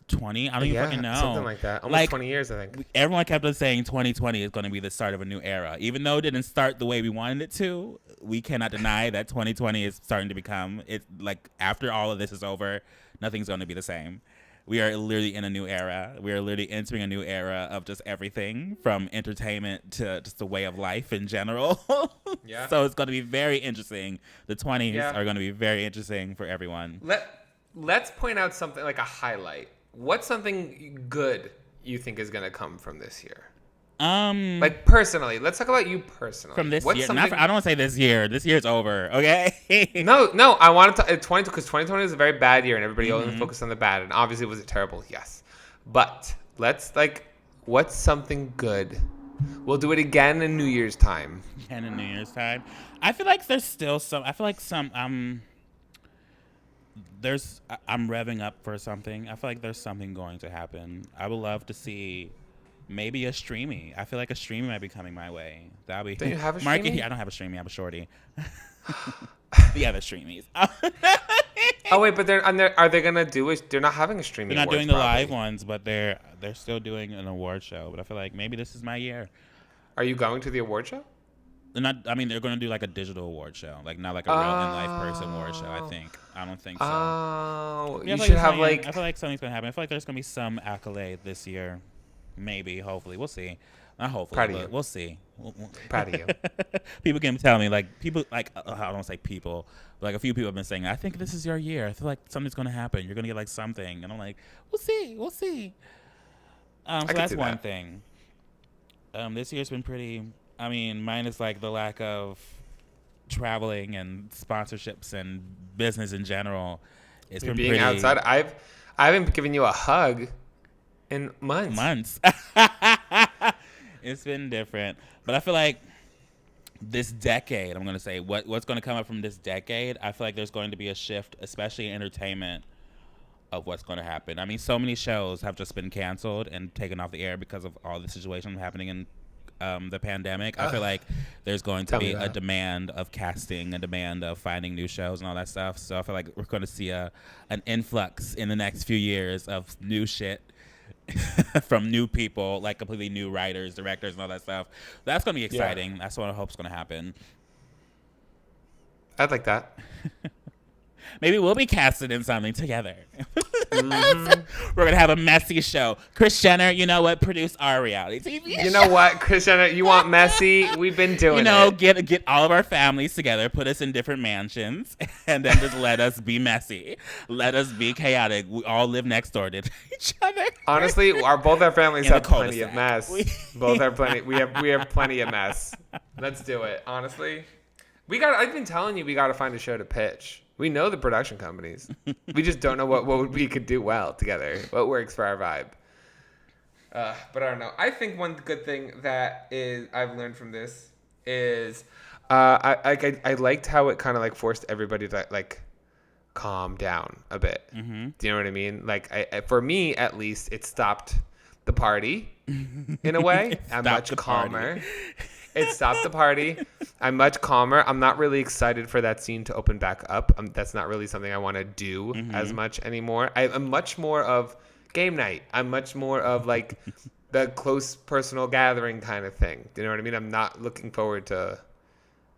20? I don't even fucking know. Something like that. Almost 20 years, I think. Everyone kept on saying 2020 is going to be the start of a new era. Even though it didn't start the way we wanted it to, we cannot deny that 2020 is starting to become, it's like after all of this is over, nothing's going to be the same. We are literally in a new era. We are literally entering a new era of just everything from entertainment to just the way of life in general. Yeah. So it's going to be very interesting. The 20s are going to be very interesting for everyone. Let's point out something like a highlight. What's something good you think is going to come from this year? Like personally, let's talk about you personally. From this year, I don't want to say this year. This year's over, okay? No. I want to because 2020 was a very bad year, and everybody only focused on the bad. And obviously, was it terrible? Yes. But let's what's something good? We'll do it again in New Year's time. I feel like there's still some. I feel like some. I'm revving up for something. I feel like there's something going to happen. I would love to see maybe a streamy. I feel like a streamy might be coming my way. That'll be. Do you have a streamy? I don't have a streamy. I have a shorty. The other streamies. Oh wait, but are they gonna do it? They're not having a streaming. They're not doing the live ones, but they're still doing an award show. But I feel like maybe this is my year. Are you going to the award show? They're not. I mean, they're going to do like a digital award show, like not like a real in-life person award show. I don't think so. Oh, you should have like. I feel like something's gonna happen. I feel like there's gonna be some accolade this year, maybe. Hopefully, we'll see. Not hopefully, proud of you. We'll see. Proud of you. People can tell me, like people, like I don't want to say people, but like a few people have been saying, I think this is your year. I feel like something's gonna happen. You're gonna get like something, and I'm like, we'll see. So that's one thing. This year's been pretty. I mean, minus like the lack of traveling and sponsorships and business in general. It's been being pretty outside. I haven't given you a hug in months. It's been different, but I feel like this decade, I'm gonna say what's gonna come up from this decade. I feel like there's going to be a shift, especially in entertainment, of what's going to happen. I mean, so many shows have just been canceled and taken off the air because of all the situation happening in the pandemic. I feel like there's going to be a demand of casting, a demand of finding new shows and all that stuff. So I feel like we're going to see an influx in the next few years of new shit from new people, like completely new writers, directors, and all that stuff. That's going to be exciting. That's what I hope is going to happen. I'd like that. Maybe we'll be casted in something together. Mm-hmm. We're going to have a messy show. Kris Jenner, you know what? Produce our reality TV show. You know what, Kris Jenner? You want messy? We've been doing it. Get all of our families together, put us in different mansions, and then just let us be messy. Let us be chaotic. We all live next door to each other. Honestly, both our families have plenty of mess. We have plenty of mess. Let's do it. Honestly, I've been telling you we got to find a show to pitch. We know the production companies. We just don't know what we could do well together. What works for our vibe. But I don't know. I think one good thing that I've learned from this is I liked how it kind of like forced everybody to like calm down a bit. Mm-hmm. Do you know what I mean? Like for me at least, it stopped the party in a way. I'm much calmer. It stopped the party. I'm much calmer. I'm not really excited for that scene to open back up. That's not really something I want to do as much anymore. I'm much more of game night. I'm much more of like the close personal gathering kind of thing. Do you know what I mean? I'm not looking forward to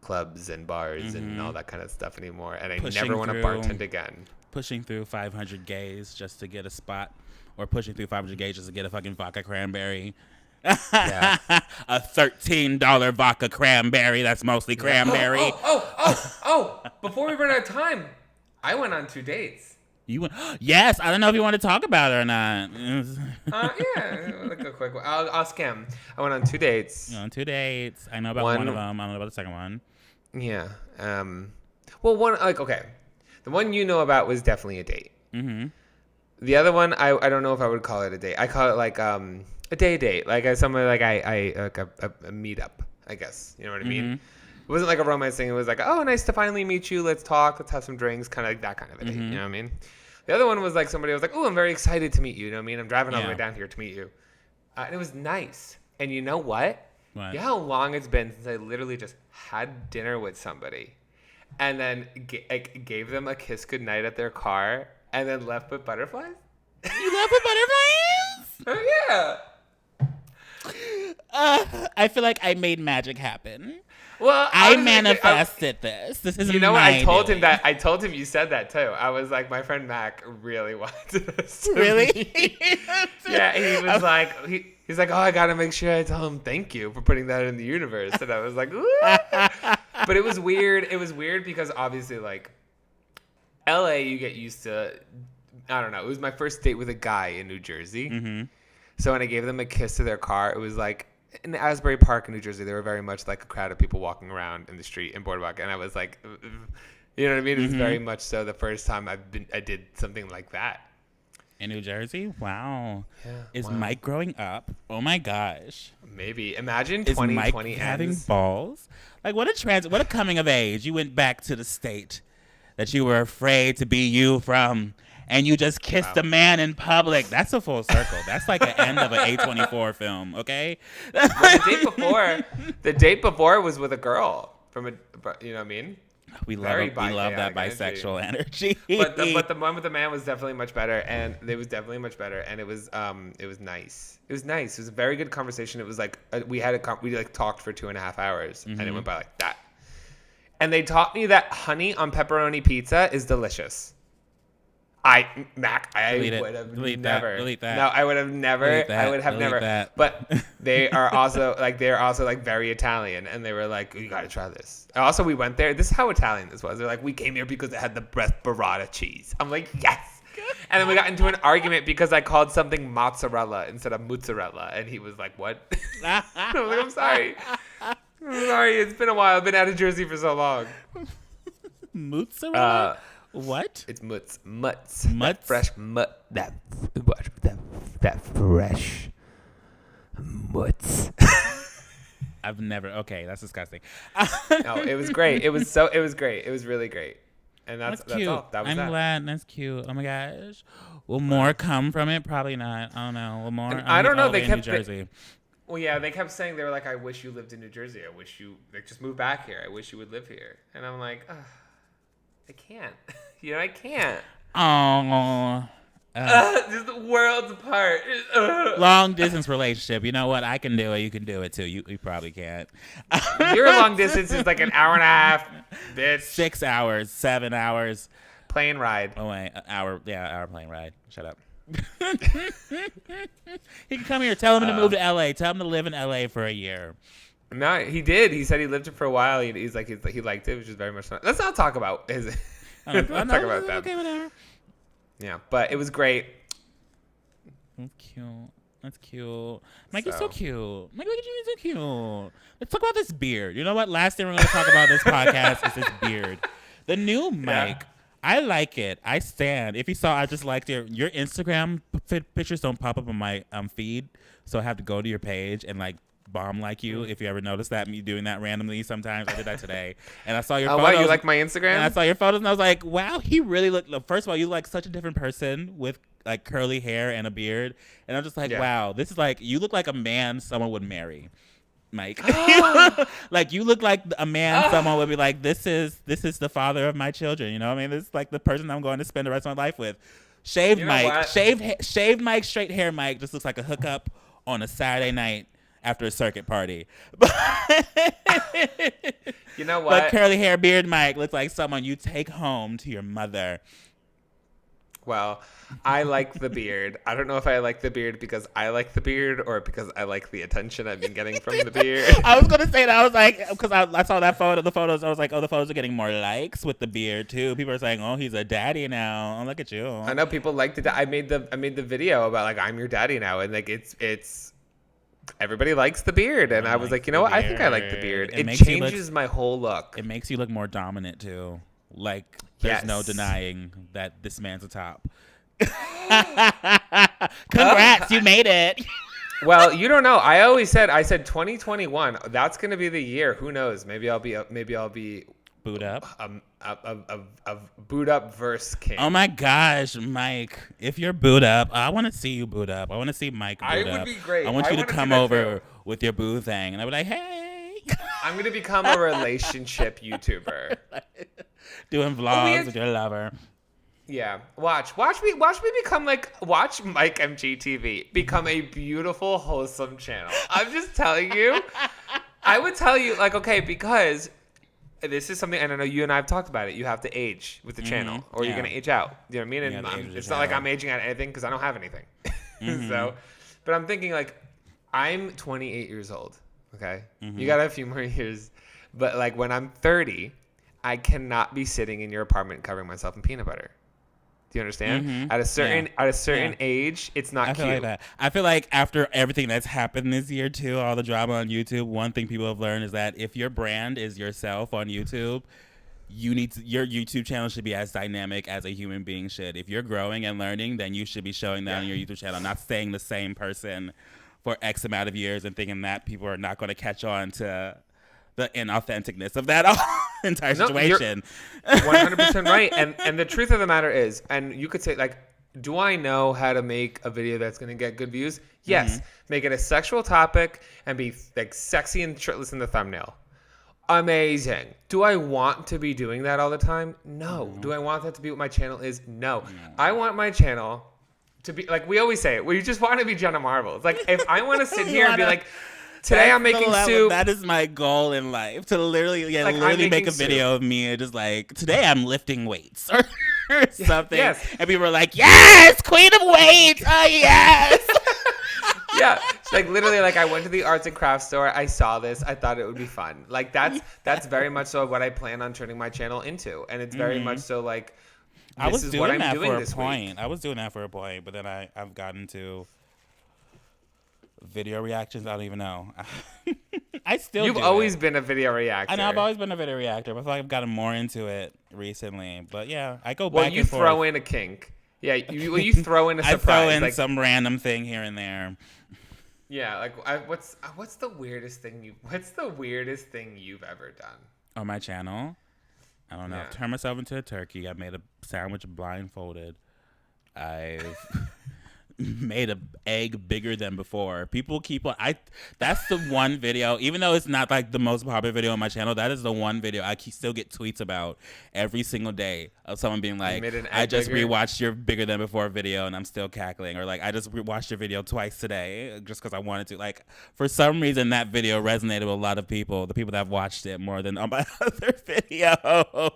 clubs and bars and all that kind of stuff anymore. And I never want to bartend again. Pushing through 500 gays just to get a spot, or pushing through 500 gays just to get a fucking vodka cranberry. Yeah. A $13 vodka cranberry that's mostly cranberry. Oh! Before we run out of time, I went on 2 dates. You went? Yes, I don't know if you want to talk about it or not. Yeah, like a quick one. I'll skim. I went on 2 dates. On 2 dates. I know about one of them. I don't know about the second one. Yeah. Well, one okay. The one you know about was definitely a date. Mm-hmm. The other one, I don't know if I would call it a date. I call it like a date, like somewhere like a meetup, I guess. You know what I mean? It wasn't like a romance thing. It was like, oh, nice to finally meet you. Let's talk. Let's have some drinks. Kind of like that kind of a date. You know what I mean? The other one was like somebody was like, oh, I'm very excited to meet you. You know what I mean? I'm driving all the way down here to meet you. And it was nice. And you know what? You know how long it's been since I literally just had dinner with somebody and then gave them a kiss goodnight at their car and then left with butterflies? You left with butterflies? Oh, yeah. I feel like I made magic happen. Well, I manifested this. This is, you know what? I told him that. I told him you said that too. I was like, my friend Mac really wanted this. Really? Yeah, he was like, he's like, oh, I gotta make sure I tell him thank you for putting that in the universe. And I was like, ooh. But it was weird. It was weird because obviously, like, LA, you get used to. I don't know. It was my first date with a guy in New Jersey. Mm-hmm. So when I gave them a kiss to their car, it was like in Asbury Park in New Jersey. They were very much like a crowd of people walking around in the street in Boardwalk, and I was like, you know what I mean? It was very much so the first time I did something like that in New Jersey. Wow. Yeah, is Mike growing up? Oh my gosh. Maybe imagine is 2020 Mike having balls? Like what a coming of age. You went back to the state that you were afraid to be you from. And you just kissed a man in public. That's a full circle. That's like the end of an A24 film, okay? Well, the date before was with a girl from you know what I mean? We love that bisexual energy. But the one with the man was definitely much better, and it was definitely much better, and it was nice. It was nice. It was a very good conversation. It was like we talked for 2.5 hours, and it went by like that. And they taught me that honey on pepperoni pizza is delicious. I would have never. Delete that. No, I would have never. I would have never. That. But they're also very Italian, and they were like, "You got to try this." Also, we went there. This is how Italian this was. They're like, "We came here because it had the best burrata cheese." I'm like, "Yes." And then we got into an argument because I called something mozzarella instead of mozzarella, and he was like, "What?" I was like, "I'm sorry. I'm sorry. It's been a while. I've been out of Jersey for so long." Mozzarella. What? It's mutts. Mutts? That fresh mutt. That fresh mutts. I've never. Okay, that's disgusting. No, it was great. It was great. It was really great. And that's cute. all. That was I'm glad. That's cute. Oh my gosh. Will more come from it? Probably not. I don't know. Will more? I don't know. They kept New Jersey. Well, yeah, they kept saying they were like, "I wish you lived in New Jersey. I wish you just move back here. I wish you would live here." And I'm like, ugh. I can't. I can't. Oh. Just the worlds apart. Long distance relationship. You know what? I can do it. You can do it too. You probably can't. Your long distance is like an hour and a half, bitch. 6 hours, 7 hours. Plane ride. Oh wait, hour plane ride. Shut up. He can come here. Tell him to move to LA. Tell him to live in LA for a year. No, he did. He said he lived it for a while. He's like he liked it, which is very much fun. Let's not talk about his. Let's talk about that. Okay, whatever. Yeah, but it was great. That's cute. That's cute. Mike, you're so cute. Mike, look at you. You're so cute. Let's talk about this beard. You know what? Last thing we're going to talk about this podcast is this beard. The new Mike. Yeah. I like it. I stand. If you saw, I just liked your Instagram pictures don't pop up on my feed, so I have to go to your page and like bomb like you. If you ever noticed that, me doing that randomly sometimes. I did that today. And I saw your photos. photos. Oh, wow, you like my Instagram? And I saw your photos and I was like, wow, he really looked. First of all, you look like such a different person with like curly hair and a beard. And I'm just like, wow, this is like, you look like a man someone would marry. Mike. Like you look like a man someone would be like, this is the father of my children, you know what I mean? This is like the person I'm going to spend the rest of my life with. Shaved Mike, shaved Mike, straight hair Mike just looks like a hookup on a Saturday night after a circuit party. You know what? But curly hair beard Mike looks like someone you take home to your mother. Well, I like the beard. I don't know if I like the beard because I like the beard or because I like the attention I've been getting from the beard. I was going to say that. I was like, because I saw that photo, the photos. I was like, oh, the photos are getting more likes with the beard, too. People are saying, oh, he's a daddy now. Oh, look at you. I know people like the I made the video about, like, I'm your daddy now. And, like, it's everybody likes the beard. And I was like, you know what? I think I like the beard. It changes my whole look. It makes you look more dominant, too. Like, there's no denying that this man's a top. Congrats, you made it. Well, you don't know. I said 2021. That's gonna be the year. Who knows? Maybe I'll be boot up. A boot up verse king. Oh my gosh, Mike! If you're boot up, I want to see you boot up. I want to see Mike boot up. I would be great. I want you to come over with your boo thing, and I'll be like, hey. I'm gonna become a relationship YouTuber. Doing vlogs with your lover. Yeah, watch me become watch Mike MGTV become a beautiful, wholesome channel. I'm just telling you. I would tell you, like, okay, because this is something, and I know you and I have talked about it. You have to age with the channel, or you're gonna age out. You know what I mean? And it's not like I'm aging out anything because I don't have anything. So, but I'm thinking like, I'm 28 years old. Okay, you got a few more years, but like when I'm 30, I cannot be sitting in your apartment covering myself in peanut butter. Do you understand? At a certain age, it's not cute. Like that. I feel like after everything that's happened this year too, all the drama on YouTube, one thing people have learned is that if your brand is yourself on YouTube, your YouTube channel should be as dynamic as a human being should. If you're growing and learning, then you should be showing that on your YouTube channel, not staying the same person for X amount of years and thinking that people are not going to catch on to the inauthenticness of that entire situation. You're 100% right. And the truth of the matter is, and you could say, like, do I know how to make a video that's going to get good views? Yes. Make it a sexual topic and be like sexy and shirtless in the thumbnail. Amazing. Do I want to be doing that all the time? No. Do I want that to be what my channel is? No. I want my channel to be, like we always say, we just want to be Jenna Marbles. It's like, if I want to sit here and be like, today I'm making soup. That is my goal in life, to literally make a video of me just like, today I'm lifting weights or something. Yes. And people are like, yes, queen of weights. Oh, yes. Yeah. It's like literally, like, I went to the arts and crafts store. I saw this. I thought it would be fun. Like that's very much so what I plan on turning my channel into. And it's very much so like, this is what I'm doing this week. I was doing that for a point, but then I've gotten to video reactions. I don't even know. You've always been a video reactor. I know I've always been a video reactor, but I feel like I've gotten more into it recently. But yeah, I go back and forth. Well, you throw in a kink. Yeah, you throw in a surprise. I throw in like some random thing here and there. Yeah, like what's the weirdest thing you've ever done on my channel? I don't know. I've turned myself into a turkey. I made a sandwich blindfolded. I've made an egg bigger than before. People keep on. That's the one video, even though it's not like the most popular video on my channel, that is the one video I still get tweets about every single day of someone being like, I just rewatched your bigger than before video and I'm still cackling, or like, I just watched your video twice today just because I wanted to. Like, for some reason that video resonated with a lot of people, the people that have watched it more than on my other videos,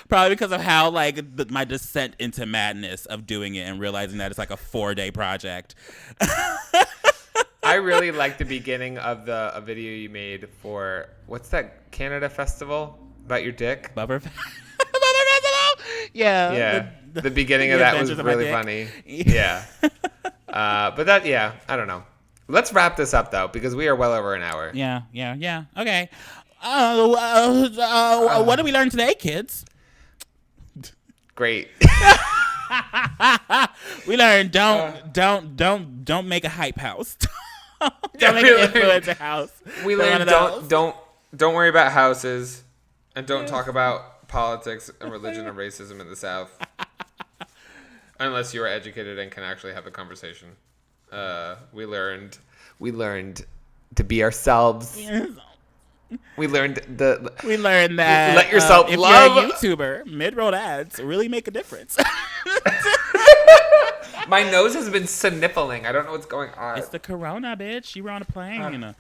probably because of how like my descent into madness of doing it and realizing that it's like a 4-day project. I really like the beginning of a video you made for, what's that Canada festival about your dick? Bubber Yeah. The beginning of that was really funny. Yeah. But that, I don't know. Let's wrap this up though, because we are well over an hour. Yeah. Okay. What did we learn today, kids? Great. We learned don't make a hype house. Don't make an influencer house. We learned don't worry about houses, and don't talk about politics and religion and racism in the South, unless you are educated and can actually have a conversation. We learned to be ourselves. We learned that let yourself if love. you're a YouTuber, mid-roll ads really make a difference. My nose has been sniffling. I don't know what's going on. It's the corona, bitch. You were on a plane, you know.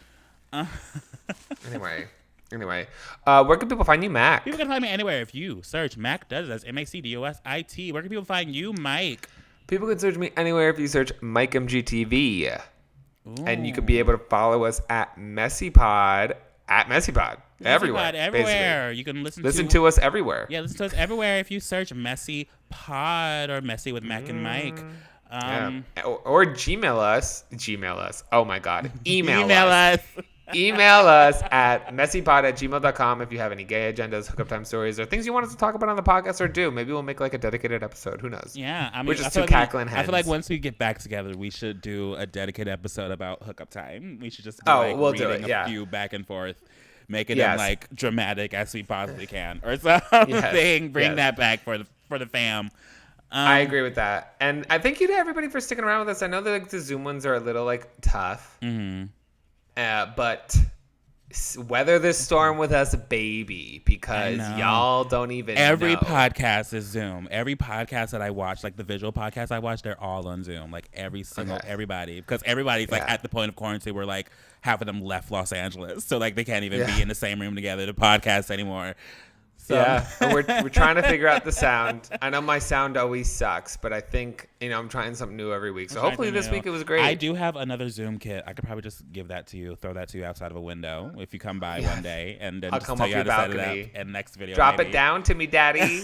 Anyway, where can people find you, Mac? People can find me anywhere if you search Mac Does. That's MacDosit. Where can people find you, Mike? People can search me anywhere if you search MikeMGTV. And you can be able to follow us at MessyPod. Everywhere. Everywhere. You can listen to us everywhere. Yeah, listen to us everywhere if you search MessyPod or Messy with Mac and Mike. Or Gmail us. Oh my God. Email us. Email us at messypod@gmail.com if you have any gay agendas, hookup time stories, or things you want us to talk about on the podcast or do. Maybe we'll make like a dedicated episode. Who knows? Yeah, I mean, we're just two cackling heads. I feel like once we get back together, we should do a dedicated episode about hookup time. We should just we'll reading a few back and forth, making them like dramatic as we possibly can, or something. Bring that back for the fam. I agree with that, and I thank you to everybody for sticking around with us. I know that like the Zoom ones are a little like tough. Mm-hmm. But weather this storm with us, baby, because y'all don't even Every know. podcast is Zoom. Every podcast that I watch, like the visual podcasts I watch, they're all on Zoom. Like everybody. Because everybody's like at the point of quarantine where like half of them left Los Angeles. So like they can't even be in the same room together to podcast anymore. So. Yeah, we're trying to figure out the sound. I know my sound always sucks, but I think, I'm trying something new every week. So hopefully this week it was great. I do have another Zoom kit. I could probably just give that to you, throw that to you outside of a window if you come by one day, and then I'll just come tell up you how your to set balcony. it up. And next video, drop it down to me, daddy.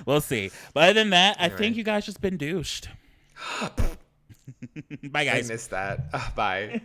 We'll see. But other than that, I think you guys just been douched. Bye, guys. I missed that. Bye.